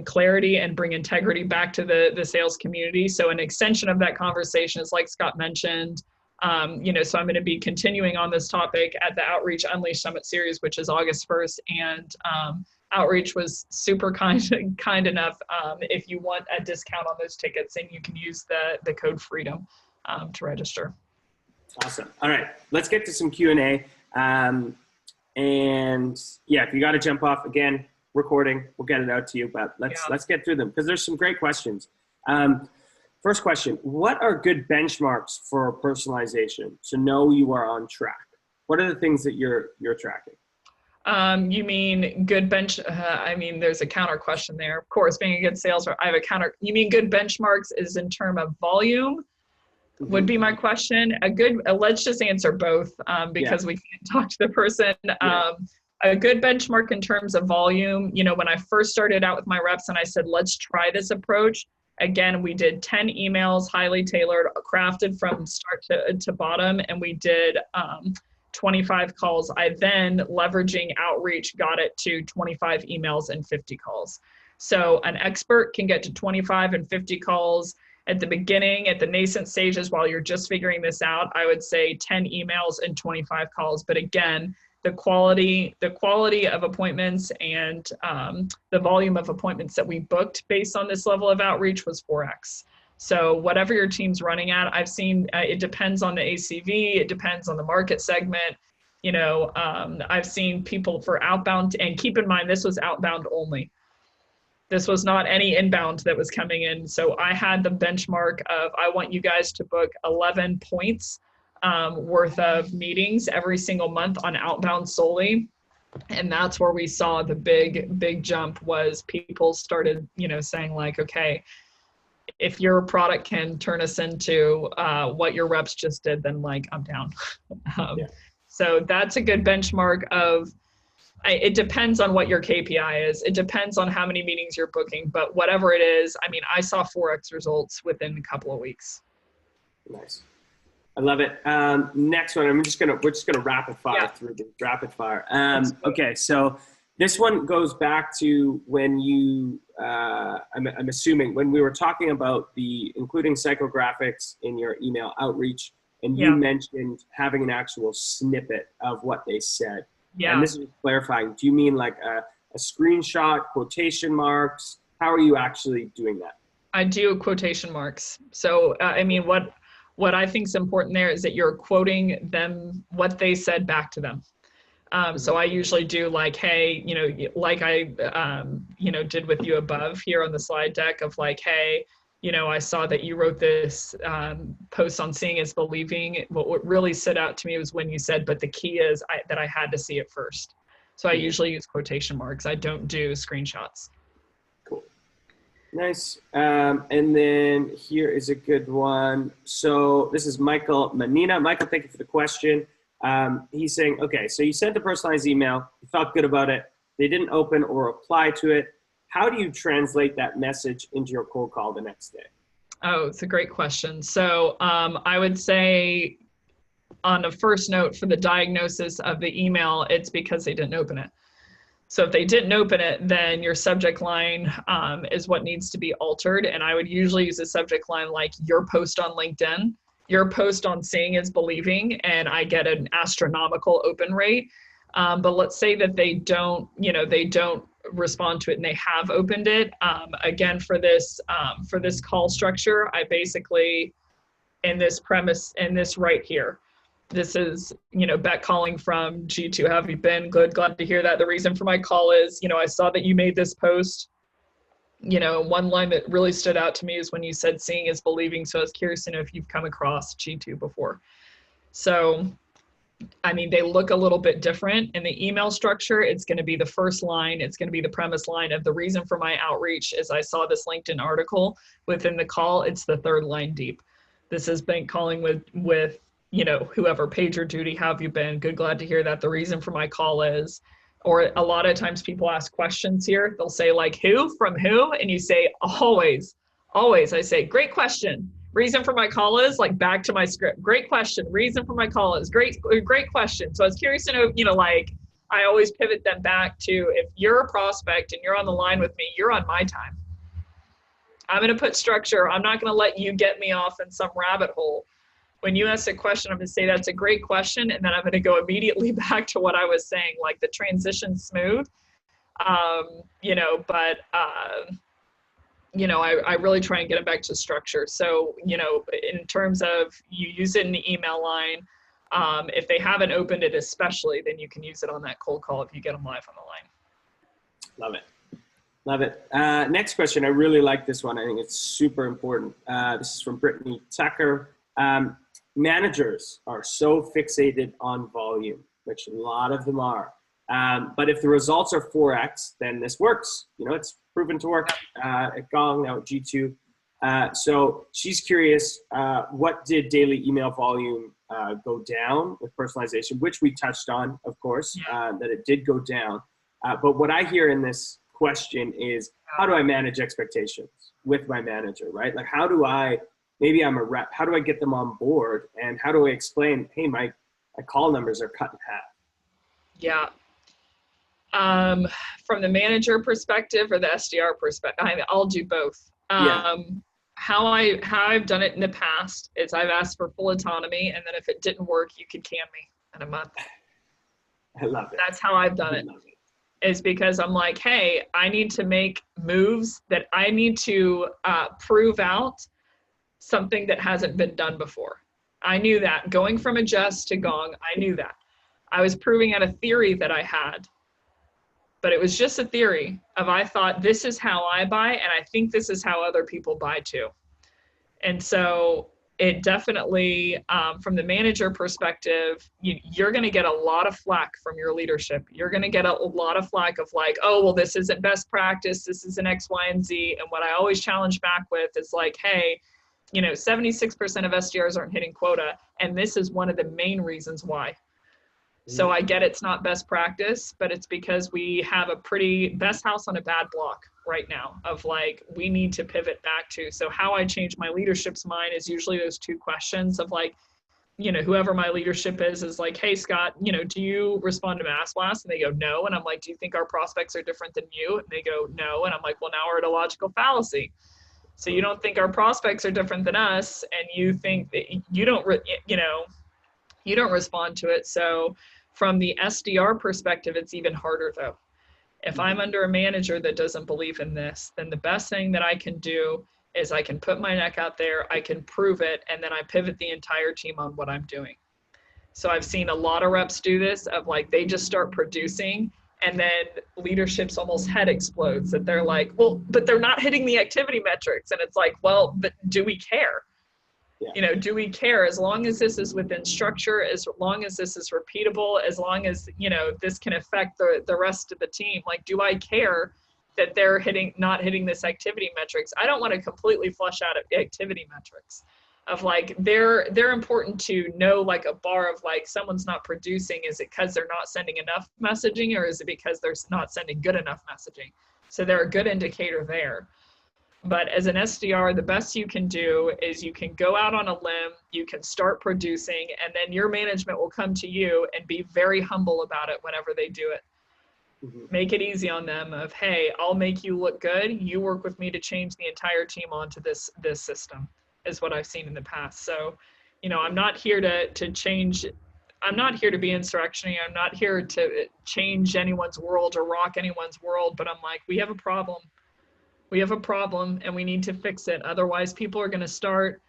[SPEAKER 2] clarity and bring integrity back to the sales community. So an extension of that conversation is, like Scott mentioned, so I'm going to be continuing on this topic at the Outreach Unleashed Summit series, which is August 1st. And Outreach was super kind enough. If you want a discount on those tickets, and you can use the code FREEDOM to register.
[SPEAKER 1] Awesome. All right, let's get to some Q&A. And yeah, if you got to jump off again, recording, we'll get it out to you, but let's get through them because there's some great questions. First question, what are good benchmarks for personalization to know you are on track? What are the things that you're tracking?
[SPEAKER 2] You mean good there's a counter question there. Of course, being a good sales rep, I have a counter. You mean good benchmarks is in terms of volume? Would be my question. Let's just answer both because we can't talk to the person. A good benchmark in terms of volume, when I first started out with my reps and I said, let's try this approach. Again, we did 10 emails, highly tailored, crafted from start to bottom, and we did 25 calls. I then, leveraging Outreach, got it to 25 emails and 50 calls. So an expert can get to 25 and 50 calls. At the beginning, at the nascent stages, while you're just figuring this out, I would say 10 emails and 25 calls. But again, the quality of appointments and the volume of appointments that we booked based on this level of outreach was 4x. So whatever your team's running at, I've seen it depends on the ACV, it depends on the market segment. I've seen people for outbound, and keep in mind, this was outbound only. This was not any inbound that was coming in. So I had the benchmark of, I want you guys to book 11 points worth of meetings every single month on outbound solely. And that's where we saw the big jump was people started, saying like, okay, if your product can turn us into what your reps just did, then like, I'm down. So that's a good benchmark of, it depends on what your KPI is. It depends on how many meetings you're booking, but whatever it is, I saw 4x results within a couple of weeks.
[SPEAKER 1] Nice. I love it. Next one, we're just gonna rapid fire through the rapid fire. Okay, so this one goes back to when you, I'm assuming when we were talking about including psychographics in your email outreach, and you mentioned having an actual snippet of what they said. Yeah. And this is clarifying. Do you mean like a screenshot, quotation marks? How are you actually doing that?
[SPEAKER 2] I do quotation marks. So, what I think is important there is that you're quoting them, what they said back to them. So I usually do like, hey, like I, did with you above here on the slide deck of like, hey, I saw that you wrote this post on seeing is believing. What really stood out to me was when you said, but the key is that I had to see it first. So I usually use quotation marks. I don't do screenshots.
[SPEAKER 1] Cool. Nice. And then here is a good one. So this is Michael Manina. Michael, thank you for the question. He's saying, okay, so you sent a personalized email. You felt good about it. They didn't open or reply to it. How do you translate that message into your cold call the next day?
[SPEAKER 2] Oh, it's a great question. So I would say on a first note for the diagnosis of the email, it's because they didn't open it. So if they didn't open it, then your subject line is what needs to be altered. And I would usually use a subject line like your post on LinkedIn, your post on seeing is believing, and I get an astronomical open rate. But let's say that they don't respond to it and they have opened it. Again, for this call structure, I basically, in this premise, in this right here, This is, Beck calling from G2. How have you been? Good. Glad to hear that. The reason for my call is, I saw that you made this post. One line that really stood out to me is when you said seeing is believing. So I was curious to know if you've come across G2 before. So, I mean, they look a little bit different. In the email structure, it's going to be the first line. It's going to be the premise line of the reason for my outreach is I saw this LinkedIn article. Within the call, it's the third line deep. This is Bank calling with whoever, pager duty, how have you been? Good, glad to hear that. The reason for my call is, or a lot of times people ask questions here. They'll say like, who, from who? And you say, always. I say, great question. Reason for my call is, like, back to my script. Great question. Reason for my call is great question. So I was curious to know, I always pivot them back to, if you're a prospect and you're on the line with me, you're on my time. I'm going to put structure. I'm not going to let you get me off in some rabbit hole. When you ask a question, I'm going to say, that's a great question. And then I'm going to go immediately back to what I was saying, like the transition smooth, I really try and get them back to structure. So, in terms of you use it in the email line, if they haven't opened it especially, then you can use it on that cold call if you get them live on the line.
[SPEAKER 1] Love it. Next question. I really like this one. I think it's super important. This is from Brittany Tucker. Managers are so fixated on volume, which a lot of them are. But if the results are 4x, then this works. It's proven to work at Gong, now at G2. So she's curious, what did daily email volume go down with personalization, which we touched on, of course, that it did go down. But what I hear in this question is, how do I manage expectations with my manager, right? Like, how do I, maybe I'm a rep, how do I get them on board? And how do I explain, hey, my call numbers are cut in half?
[SPEAKER 2] Yeah. From the manager perspective or the SDR perspective, I'll do both. How I've done it in the past is I've asked for full autonomy, and then if it didn't work, you could can me in a month.
[SPEAKER 1] I love it.
[SPEAKER 2] That's how I've done it. Is because I'm like, hey, I need to make moves that I need to prove out something that hasn't been done before. I knew that. Going from a Just to Gong, I knew that. I was proving out a theory that I had, but it was just a theory of, I thought, this is how I buy, and I think this is how other people buy too. And so it definitely, from the manager perspective, you're going to get a lot of flack from your leadership. You're going to get a lot of flack of like, oh, well, this isn't best practice. This is an X, Y, and Z. And what I always challenge back with is like, hey, 76% of SDRs aren't hitting quota. And this is one of the main reasons why. So I get it's not best practice, but it's because we have a pretty best house on a bad block right now of like, we need to pivot back to. So how I change my leadership's mind is usually those two questions of like, whoever my leadership is like, hey, Scott, do you respond to mass blast? And they go, no. And I'm like, do you think our prospects are different than you? And they go, no. And I'm like, well, now we're at a logical fallacy. So you don't think our prospects are different than us, and you think that you don't respond to it. So from the SDR perspective, it's even harder though. If I'm under a manager that doesn't believe in this, then the best thing that I can do is I can put my neck out there, I can prove it, and then I pivot the entire team on what I'm doing. So I've seen a lot of reps do this of like, they just start producing, and then leadership's almost head explodes that they're like, well, but they're not hitting the activity metrics. And it's like, well, but do we care? Yeah. Do we care? As long as this is within structure, as long as this is repeatable, as long as, this can affect the rest of the team, like, do I care that they're not hitting this activity metrics? I don't want to completely flush out activity metrics of like, they're important to know, like a bar of like, someone's not producing. Is it because they're not sending enough messaging, or is it because they're not sending good enough messaging? So they're a good indicator there. But as an SDR, the best you can do is you can go out on a limb, you can start producing, and then your management will come to you and be very humble about it whenever they do it. Mm-hmm. Make it easy on them of, hey, I'll make you look good. You work with me to change the entire team onto this system, is what I've seen in the past. So, I'm not here to change. I'm not here to be insurrectionary. I'm not here to change anyone's world or rock anyone's world, but I'm like, we have a problem. We have a problem and we need to fix it. Otherwise, people are going to start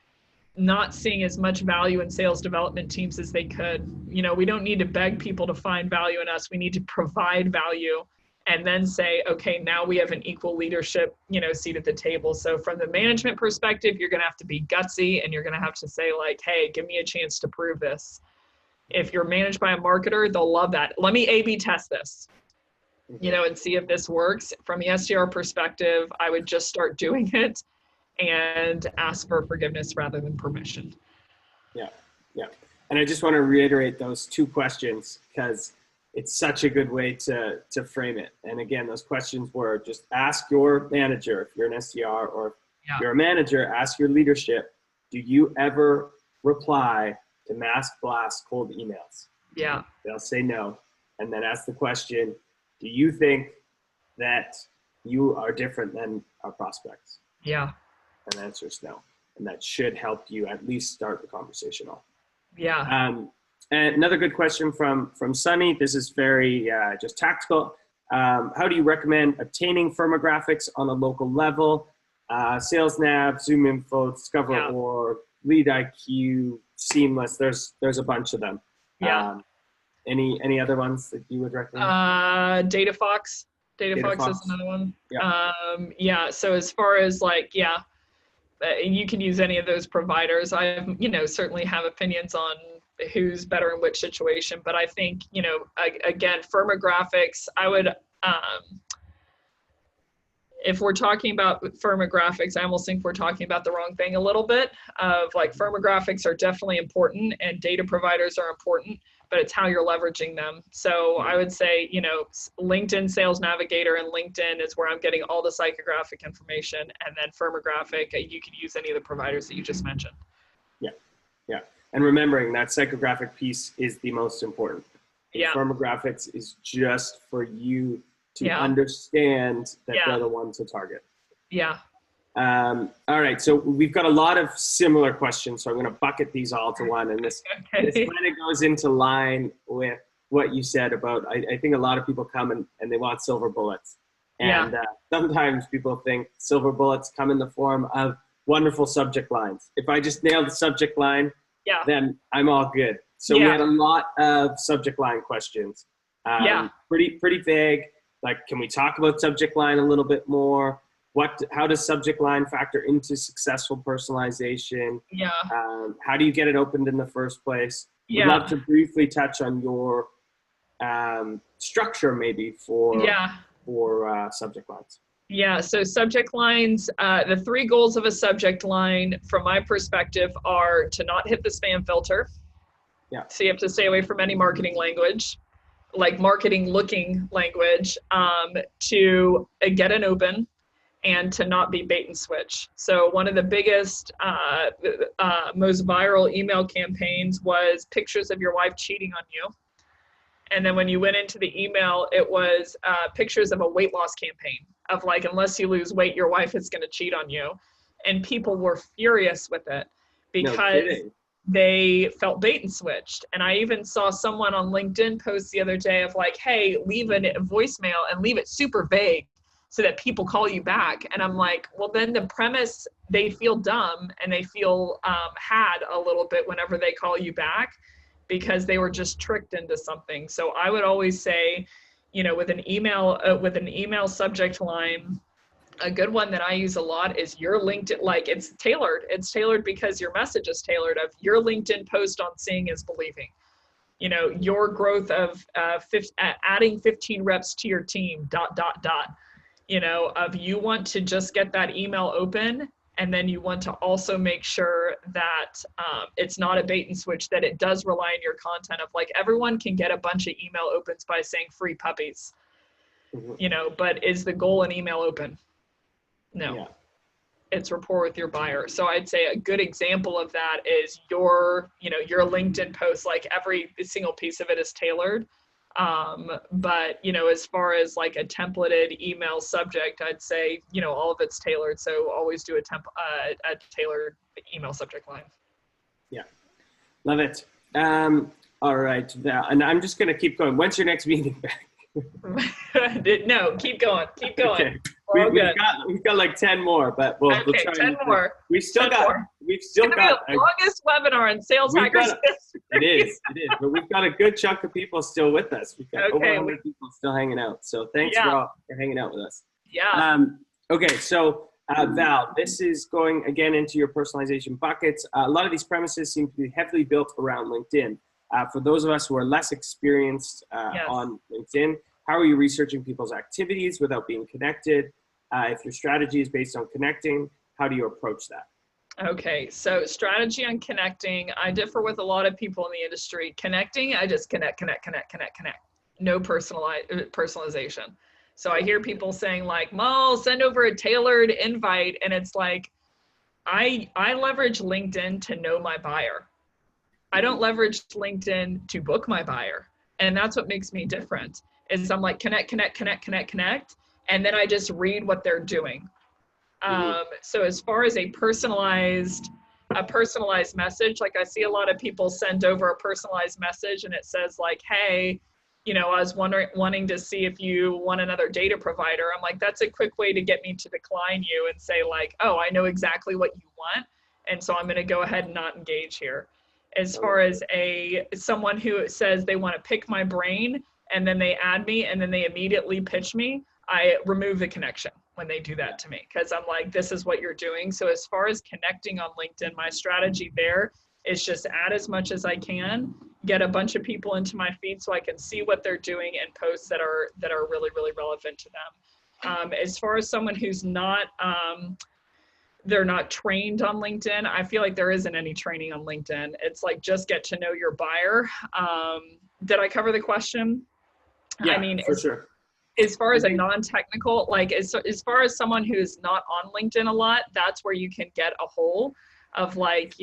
[SPEAKER 2] not seeing as much value in sales development teams as they could. You know, we don't need to beg people to find value in us. We need to provide value and then say, okay, now we have an equal leadership, you know, seat at the table. So from the management perspective, you're going to have to be gutsy, and you're going to have to say like, hey, give me a chance to prove this. If you're managed by a marketer, they'll love that. Let me A/B test this, you know, and see if this works. From the SDR perspective, I would just start doing it and ask for forgiveness rather than permission.
[SPEAKER 1] Yeah, yeah. And I just want to reiterate those two questions because it's such a good way to frame it. And again, those questions were just ask your manager, if you're an SDR, or if you're a manager, ask your leadership, do you ever reply to mass blast cold emails?
[SPEAKER 2] Yeah.
[SPEAKER 1] They'll say no. And then ask the question, do you think that you are different than our prospects?
[SPEAKER 2] Yeah.
[SPEAKER 1] And the answer is no. And that should help you at least start the conversation off.
[SPEAKER 2] Yeah.
[SPEAKER 1] And another good question from Sunny. This is very just tactical. How do you recommend obtaining firmographics on a local level? Sales Nav, Zoom Info, Discover Org, Lead IQ, Seamless. There's a bunch of them.
[SPEAKER 2] Yeah.
[SPEAKER 1] Any other ones that you would recommend?
[SPEAKER 2] DataFox. DataFox is another one.
[SPEAKER 1] Yeah.
[SPEAKER 2] So as far as like, you can use any of those providers. I, you know, certainly have opinions on who's better in which situation, but I think, you know, again, firmographics, I would, if we're talking about firmographics, I almost think we're talking about the wrong thing a little bit of like firmographics are definitely important and data providers are important, but it's how you're leveraging them. So I would say, you know, LinkedIn Sales Navigator and LinkedIn is where I'm getting all the psychographic information, and then firmographic, you can use any of the providers that you just mentioned.
[SPEAKER 1] Yeah, yeah. And remembering that psychographic piece is the most important.
[SPEAKER 2] Yeah.
[SPEAKER 1] Firmographics is just for you to understand that they're the ones to target.
[SPEAKER 2] Yeah.
[SPEAKER 1] All right, so we've got a lot of similar questions, so I'm going to bucket these all to one, and this kind of goes into line with what you said about, I think a lot of people come and they want silver bullets. And sometimes people think silver bullets come in the form of wonderful subject lines. If I just nail the subject line, then I'm all good. So we had a lot of subject line questions. Pretty vague. Like, can we talk about subject line a little bit more? How does subject line factor into successful personalization? Yeah. How do you get it opened in the first place? I'd love to briefly touch on your structure maybe for subject lines.
[SPEAKER 2] Yeah, so subject lines, the 3 goals of a subject line from my perspective are to not hit the spam filter. Yeah. So you have to stay away from any marketing language, like marketing looking language, to get an open, and to not be bait and switch. So one of the biggest, most viral email campaigns was pictures of your wife cheating on you. And then when you went into the email, it was pictures of a weight loss campaign of like, unless you lose weight, your wife is going to cheat on you. And people were furious with it because they felt bait and switched. And I even saw someone on LinkedIn post the other day of like, hey, leave a voicemail and leave it super vague so that people call you back. And I'm like, well, then the premise, they feel dumb and they feel had a little bit whenever they call you back, because they were just tricked into something. So I would always say, you know, with an email subject line, a good one that I use a lot is your LinkedIn, like it's tailored. It's tailored because your message is tailored of your LinkedIn post on seeing is believing. You know, your growth of adding 15 reps to your team, ... You know, of you want to just get that email open, and then you want to also make sure that it's not a bait and switch, that it does rely on your content of like, everyone can get a bunch of email opens by saying free puppies, you know, but is the goal an email open? No, it's rapport with your buyer. So I'd say a good example of that is your LinkedIn post, like every single piece of it is tailored. But, you know, as far as like a templated email subject, I'd say, you know, all of it's tailored. So always do a tailored email subject line. Yeah.
[SPEAKER 1] Love it. All right. And I'm just going to keep going. When's your next meeting back?
[SPEAKER 2] No, keep going. Keep going.
[SPEAKER 1] Okay.
[SPEAKER 2] We're all good.
[SPEAKER 1] We've got like 10 more, but we'll
[SPEAKER 2] Okay,
[SPEAKER 1] try
[SPEAKER 2] 10
[SPEAKER 1] and
[SPEAKER 2] more.
[SPEAKER 1] we've still
[SPEAKER 2] 10
[SPEAKER 1] got
[SPEAKER 2] more.
[SPEAKER 1] we've still
[SPEAKER 2] It's gonna
[SPEAKER 1] got
[SPEAKER 2] be the longest webinar in Sales
[SPEAKER 1] we've
[SPEAKER 2] Hackers
[SPEAKER 1] got
[SPEAKER 2] history.
[SPEAKER 1] it is, but we've got a good chunk of people still with us. We've got over
[SPEAKER 2] Okay,
[SPEAKER 1] 100 people still hanging out. So thanks
[SPEAKER 2] Yeah.
[SPEAKER 1] for hanging out with us.
[SPEAKER 2] Yeah.
[SPEAKER 1] Okay, so Val, this is going again into your personalization buckets. A lot of these premises seem to be heavily built around LinkedIn. For those of us who are less experienced
[SPEAKER 2] Yes.
[SPEAKER 1] on LinkedIn, how are you researching people's activities without being connected? If your strategy is based on connecting, how do you approach that?
[SPEAKER 2] Okay, so strategy on connecting, I differ with a lot of people in the industry. Connecting, I just connect. No personalization. So I hear people saying like, Mo, send over a tailored invite. And it's like, I leverage LinkedIn to know my buyer. I don't leverage LinkedIn to book my buyer. And that's what makes me different is I'm like, connect. And then I just read what they're doing. So as far as a personalized message, like I see a lot of people send over a personalized message and it says like, hey, I was wanting to see if you want another data provider. I'm like, that's a quick way to get me to decline you and say like, oh, I know exactly what you want. And so I'm going to go ahead and not engage here. As far as someone who says they want to pick my brain and then they add me and then they immediately pitch me, I remove the connection when they do that to me because I'm like, this is what you're doing. So as far as connecting on LinkedIn, my strategy there is just add as much as I can, get a bunch of people into my feed so I can see what they're doing and posts that are really, really relevant to them. As far as someone who's not, they're not trained on LinkedIn, I feel like there isn't any training on LinkedIn. It's like, just get to know your buyer. Did I cover the question?
[SPEAKER 1] Yeah,
[SPEAKER 2] I mean,
[SPEAKER 1] for sure.
[SPEAKER 2] As far as a non-technical, like as far as someone who's not on LinkedIn a lot, that's where you can get a hole of like,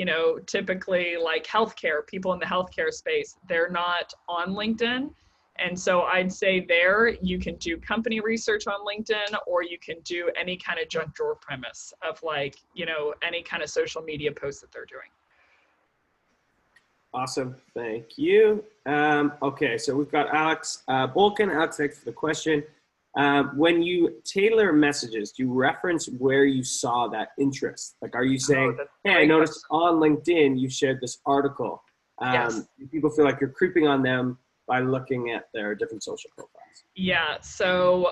[SPEAKER 2] typically like healthcare, people in the healthcare space, they're not on LinkedIn. And so I'd say there you can do company research on LinkedIn, or you can do any kind of junk drawer premise of like, any kind of social media posts that they're doing.
[SPEAKER 1] Awesome, thank you. Okay, so we've got Alex Bolkin. Alex, thanks for the question. When you tailor messages, do you reference where you saw that interest? Like, are you saying, hey, I noticed on LinkedIn you shared this article.
[SPEAKER 2] Yes.
[SPEAKER 1] Do people feel like you're creeping on them by looking at their different social profiles?
[SPEAKER 2] Yeah, so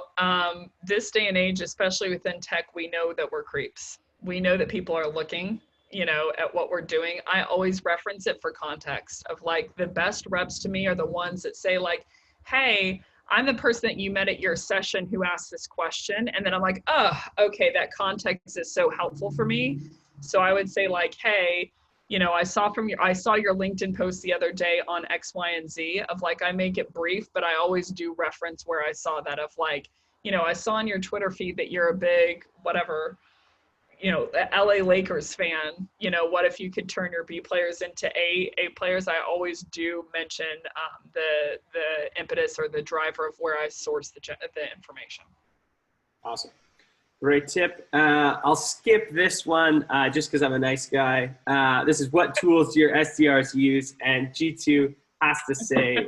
[SPEAKER 2] this day and age, especially within tech, we know that we're creeps. We know that people are looking at what we're doing. I always reference it for context of like, the best reps to me are the ones that say like, hey, I'm the person that you met at your session who asked this question. And then I'm like, oh, okay, that context is so helpful for me. So I would say like, hey, I saw your LinkedIn post the other day on X, Y, and Z of like, I make it brief, but I always do reference where I saw that of like, I saw on your Twitter feed that you're a big, whatever, LA Lakers fan, what if you could turn your B players into A players? I always do mention the impetus or the driver of where I source the information.
[SPEAKER 1] Awesome. Great tip. I'll skip this one just because I'm a nice guy. This is, what tools do your SDRs use? And G2 has to say,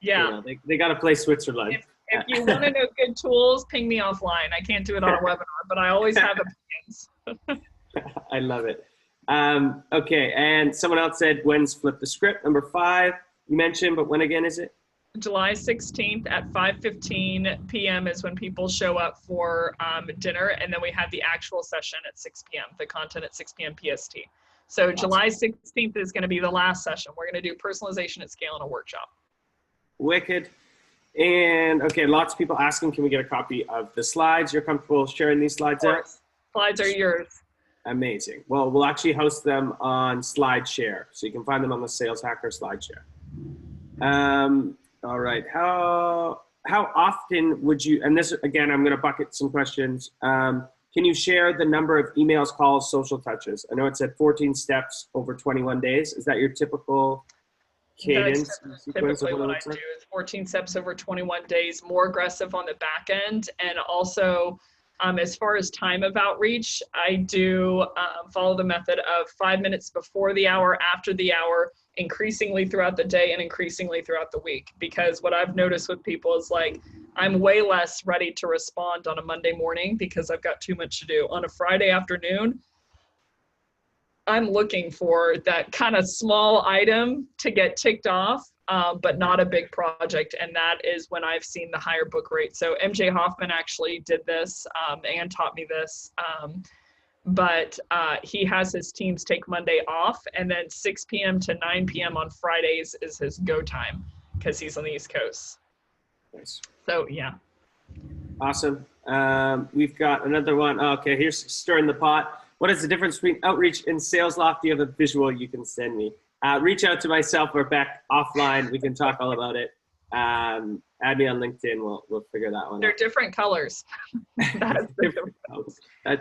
[SPEAKER 1] they got to play Switzerland.
[SPEAKER 2] If you want to know good tools, ping me offline. I can't do it on a webinar, but I always have opinions.
[SPEAKER 1] I love it. Okay, and someone else said, when's Flip the Script? Number 5, you mentioned, but when again is it?
[SPEAKER 2] July 16th at 5:15 p.m. is when people show up for dinner, and then we have the actual session at 6 p.m., the content at 6 p.m. PST. So awesome. July 16th is going to be the last session. We're going to do personalization at scale in a workshop.
[SPEAKER 1] Wicked. And okay, lots of people asking, can we get a copy of the slides? You're comfortable sharing these slides out?
[SPEAKER 2] Slides are yours.
[SPEAKER 1] Amazing. Well, we'll actually host them on SlideShare, so you can find them on the Sales Hacker SlideShare. All right. How often would you, and this, again, I'm going to bucket some questions. Can you share the number of emails, calls, social touches? I know it said 14 steps over 21 days. Is that your typical cadence?
[SPEAKER 2] Typically what I do is 14 steps over 21 days, more aggressive on the back end. And also, as far as time of outreach, I do follow the method of 5 minutes before the hour, after the hour, increasingly throughout the day and increasingly throughout the week. Because what I've noticed with people is like, I'm way less ready to respond on a Monday morning because I've got too much to do. On a Friday afternoon, I'm looking for that kind of small item to get ticked off, but not a big project. And that is when I've seen the higher book rate. So MJ Hoffman actually did this and taught me this. But he has his teams take Monday off, and then 6 p.m. to 9 p.m. on Fridays is his go time because he's on the East Coast.
[SPEAKER 1] Nice.
[SPEAKER 2] So, yeah.
[SPEAKER 1] Awesome. We've got another one. Okay, here's stirring the pot. What is the difference between outreach and sales loft? Do you have a visual you can send me? Reach out to myself or Beck offline. We can talk all about it. Add me on LinkedIn. We'll figure that one out.
[SPEAKER 2] They're different colors. That's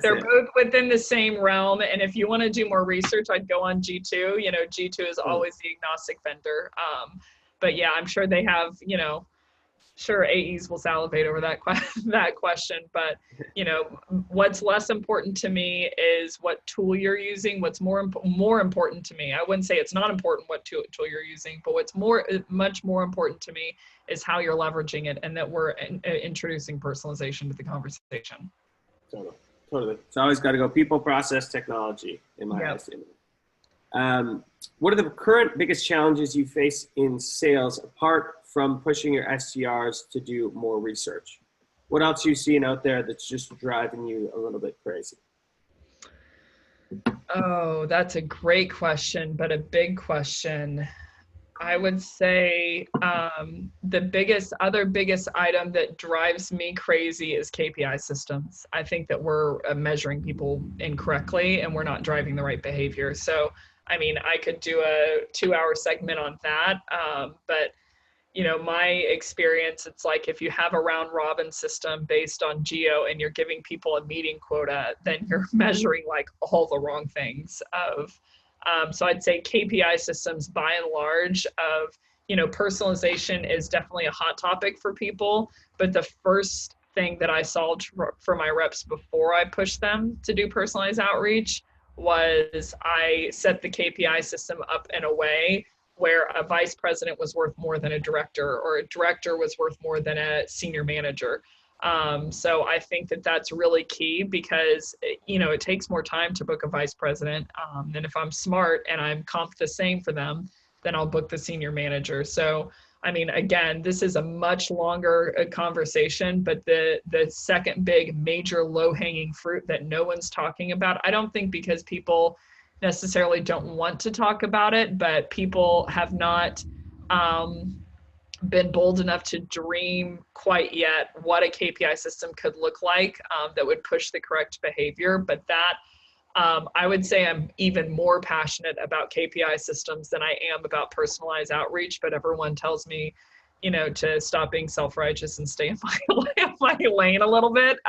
[SPEAKER 1] They're
[SPEAKER 2] both within the same realm. And if you want to do more research, I'd go on G2. You know, G2 is always the agnostic vendor. But yeah, I'm sure they have, you know, sure AEs will salivate over that question. But, you know, what's less important to me is what tool you're using. What's more important to me, I wouldn't say it's not important what tool you're using, but what's much more important to me is how you're leveraging it, and that we're introducing personalization to the conversation.
[SPEAKER 1] Totally. It's always got to go people, process, technology, in my estimate. What are the current biggest challenges you face in sales, apart from pushing your SDRs to do more research? What else are you seeing out there that's just driving you a little bit crazy?
[SPEAKER 2] Oh, that's a great question, but a big question. I would say the biggest item that drives me crazy is KPI systems. I think that we're measuring people incorrectly and we're not driving the right behavior. So, I mean, I could do a 2-hour segment on that, but you know, my experience, it's like if you have a round robin system based on geo and you're giving people a meeting quota, then you're measuring like all the wrong things so I'd say KPI systems by and large of, you know, personalization is definitely a hot topic for people. But the first thing that I solved for my reps before I pushed them to do personalized outreach was I set the KPI system up in a way where a vice president was worth more than a director, or a director was worth more than a senior manager. So I think that that's really key because, you know, it takes more time to book a vice president. And if I'm smart and I'm comped the same for them, then I'll book the senior manager. So, I mean, again, this is a much longer conversation, but the second big major low-hanging fruit that no one's talking about, I don't think because people necessarily don't want to talk about it, but people have not been bold enough to dream quite yet what a KPI system could look like that would push the correct behavior. But that, I would say I'm even more passionate about KPI systems than I am about personalized outreach, but everyone tells me, you know, to stop being self-righteous and stay in my lane a little bit.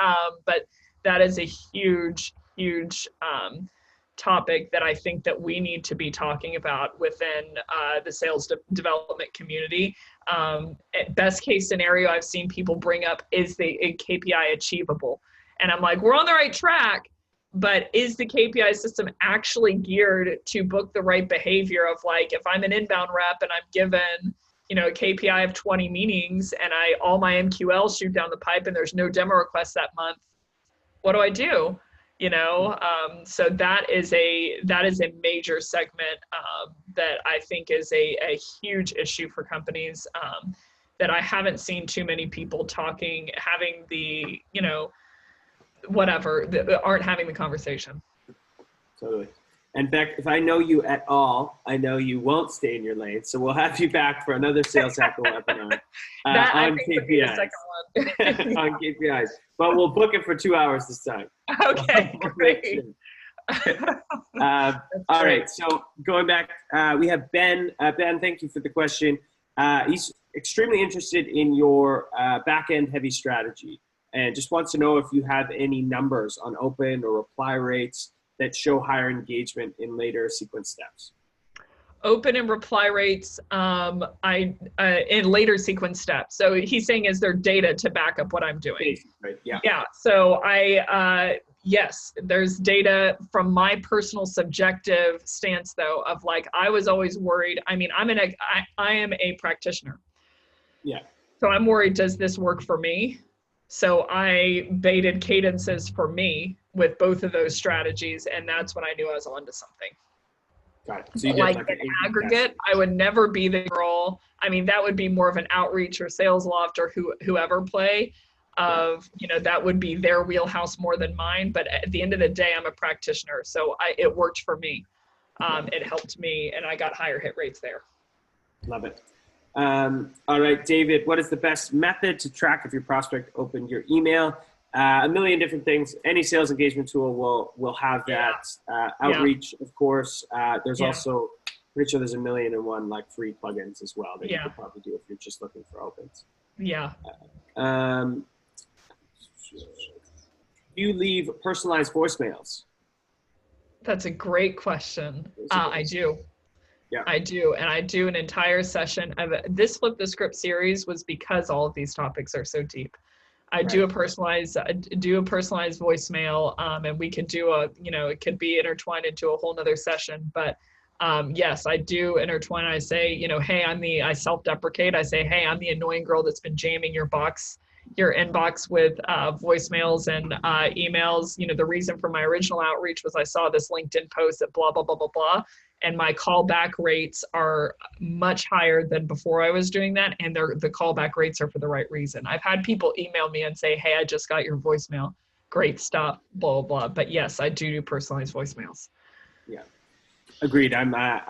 [SPEAKER 2] But that is a huge topic that I think that we need to be talking about within the sales development community. Best case scenario I've seen people bring up is the KPI achievable. And I'm like, we're on the right track, but is the KPI system actually geared to book the right behavior of, like, if I'm an inbound rep and I'm given, you know, a KPI of 20 meetings and all my MQLs shoot down the pipe and there's no demo requests that month, what do I do? You know, so that is a major segment that I think is a huge issue for companies that I haven't seen too many people having the, you know, whatever, that aren't having the conversation.
[SPEAKER 1] Totally. And Beck, if I know you at all, I know you won't stay in your lane. So we'll have you back for another Sales Hacker webinar on KPIs. On KPIs. But we'll book it for 2 hours this time.
[SPEAKER 2] Okay, great.
[SPEAKER 1] All right, so going back, we have Ben. Ben, thank you for the question. He's extremely interested in your back-end heavy strategy and just wants to know if you have any numbers on open or reply rates that show higher engagement in later sequence steps.
[SPEAKER 2] open and reply rates, in later sequence steps. So he's saying, is there data to back up what I'm doing?
[SPEAKER 1] Right. Yeah.
[SPEAKER 2] Yeah. So yes, there's data from my personal subjective stance though, of like, I was always worried. I mean, I am a practitioner.
[SPEAKER 1] Yeah.
[SPEAKER 2] So I'm worried, does this work for me? So I baited cadences for me with both of those strategies. And that's when I knew I was onto something.
[SPEAKER 1] Got it. So you did
[SPEAKER 2] Like
[SPEAKER 1] like
[SPEAKER 2] an aggregate, I would never be the girl. I mean, that would be more of an outreach or sales loft or whoever play of, you know, that would be their wheelhouse more than mine. But at the end of the day, I'm a practitioner. So it worked for me. It helped me and I got higher hit rates there.
[SPEAKER 1] Love it. All right, David, what is the best method to track if your prospect opened your email? A million different things. Any sales engagement tool will have that. Outreach, of course. There's also, pretty sure there's a million and one like free plugins as well that you could probably do if you're just looking for opens.
[SPEAKER 2] Yeah.
[SPEAKER 1] You leave personalized voicemails?
[SPEAKER 2] That's a great question. I do.
[SPEAKER 1] Yeah.
[SPEAKER 2] I do. And I do an entire session of this Flip the Script series was because all of these topics are so deep. I do a personalized voicemail, and we could do it could be intertwined into a whole nother session. But yes, I do intertwine. I say, hey, I self-deprecate. I say, hey, I'm the annoying girl that's been jamming your inbox with voicemails and emails. The reason for my original outreach was I saw this LinkedIn post that blah, blah, blah, blah, blah. And my callback rates are much higher than before I was doing that. And the callback rates are for the right reason. I've had people email me and say, hey, I just got your voicemail. Great stuff, blah, blah, blah. But yes, I do personalized voicemails. Yeah.
[SPEAKER 1] Agreed. I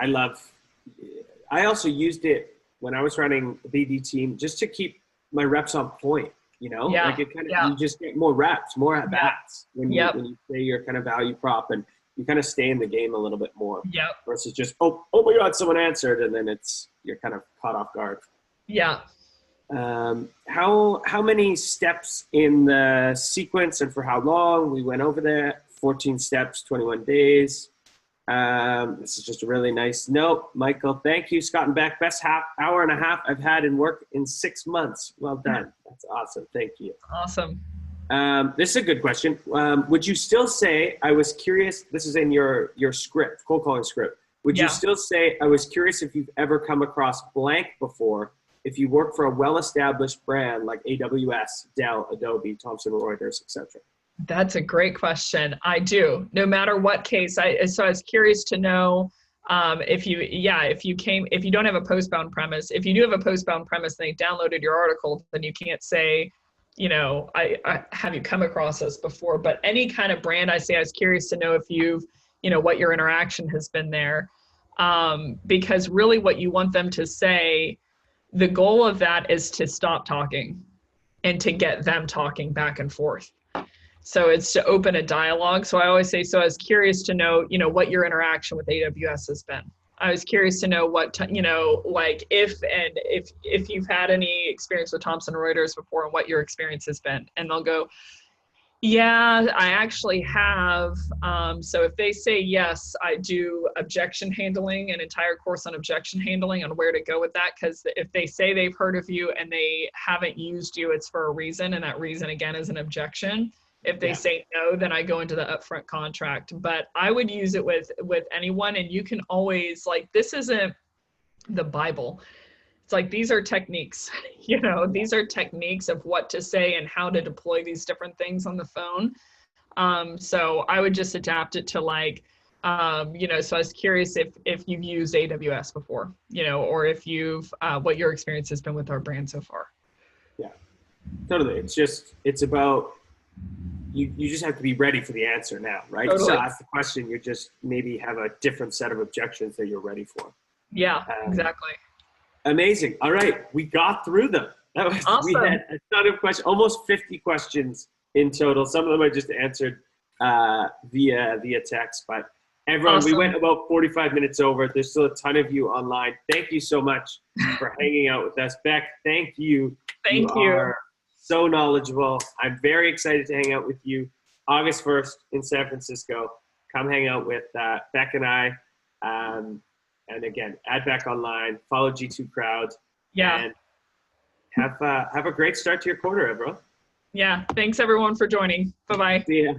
[SPEAKER 1] also used it when I was running the BD team just to keep my reps on point, like it kind of, you just get more reps, more at bats when you say your kind of value prop and you kind of stay in the game a little bit more versus just, oh my God, someone answered. And then you're kind of caught off guard. Yeah. How many steps in the sequence and for how long? We went over that, 14 steps, 21 days. This is just a really nice note. Michael, thank you. Scott and Beck, best hour and a half I've had in work in 6 months. Well done. That's awesome. Thank you. Awesome. This is a good question. Would you still say, I was curious, this is in your script, cold calling script. Would you still say, I was curious if you've ever come across blank before, if you work for a well-established brand like AWS, Dell, Adobe, Thomson Reuters, etc.? That's a great question. I do, no matter what case. So I was curious to know if you don't have a postbound premise. If you do have a postbound premise and they downloaded your article, then you can't say, I have you come across this before. But any kind of brand, I was curious to know if you've, what your interaction has been there. Because really what you want them to say, the goal of that is to stop talking and to get them talking back and forth. So it's to open a dialogue. So I always say, so I was curious to know, what your interaction with AWS has been. I was curious to know what, like if you've had any experience with Thomson Reuters before and what your experience has been. And they'll go, yeah, I actually have. So if they say, yes, I do objection handling, an entire course on objection handling on where to go with that. Because if they say they've heard of you and they haven't used you, it's for a reason. And that reason, again, is an objection. If they say no, then I go into the upfront contract. But I would use it with anyone. And you can always, like, this isn't the Bible. It's like, these are techniques, these are techniques of what to say and how to deploy these different things on the phone. So I would just adapt it to so I was curious if you've used AWS before, or if you've, what your experience has been with our brand so far. Yeah, totally. It's about, you just have to be ready for the answer now, right? Totally. So ask the question, you just maybe have a different set of objections that you're ready for. Yeah, exactly. Amazing. All right, we got through them. That was awesome. We had a ton of questions, almost 50 questions in total. Some of them I just answered via text, but everyone, we went about 45 minutes over. There's still a ton of you online. Thank you so much for hanging out with us. Beck, thank you. Thank you. You are so knowledgeable. I'm very excited to hang out with you. August 1st in San Francisco. Come hang out with Beck and I. And again, add back online, follow G2 Crowd,
[SPEAKER 2] Yeah.
[SPEAKER 1] and have a great start to your quarter, everyone.
[SPEAKER 2] Yeah. Thanks everyone for joining. Bye-bye.
[SPEAKER 1] See ya.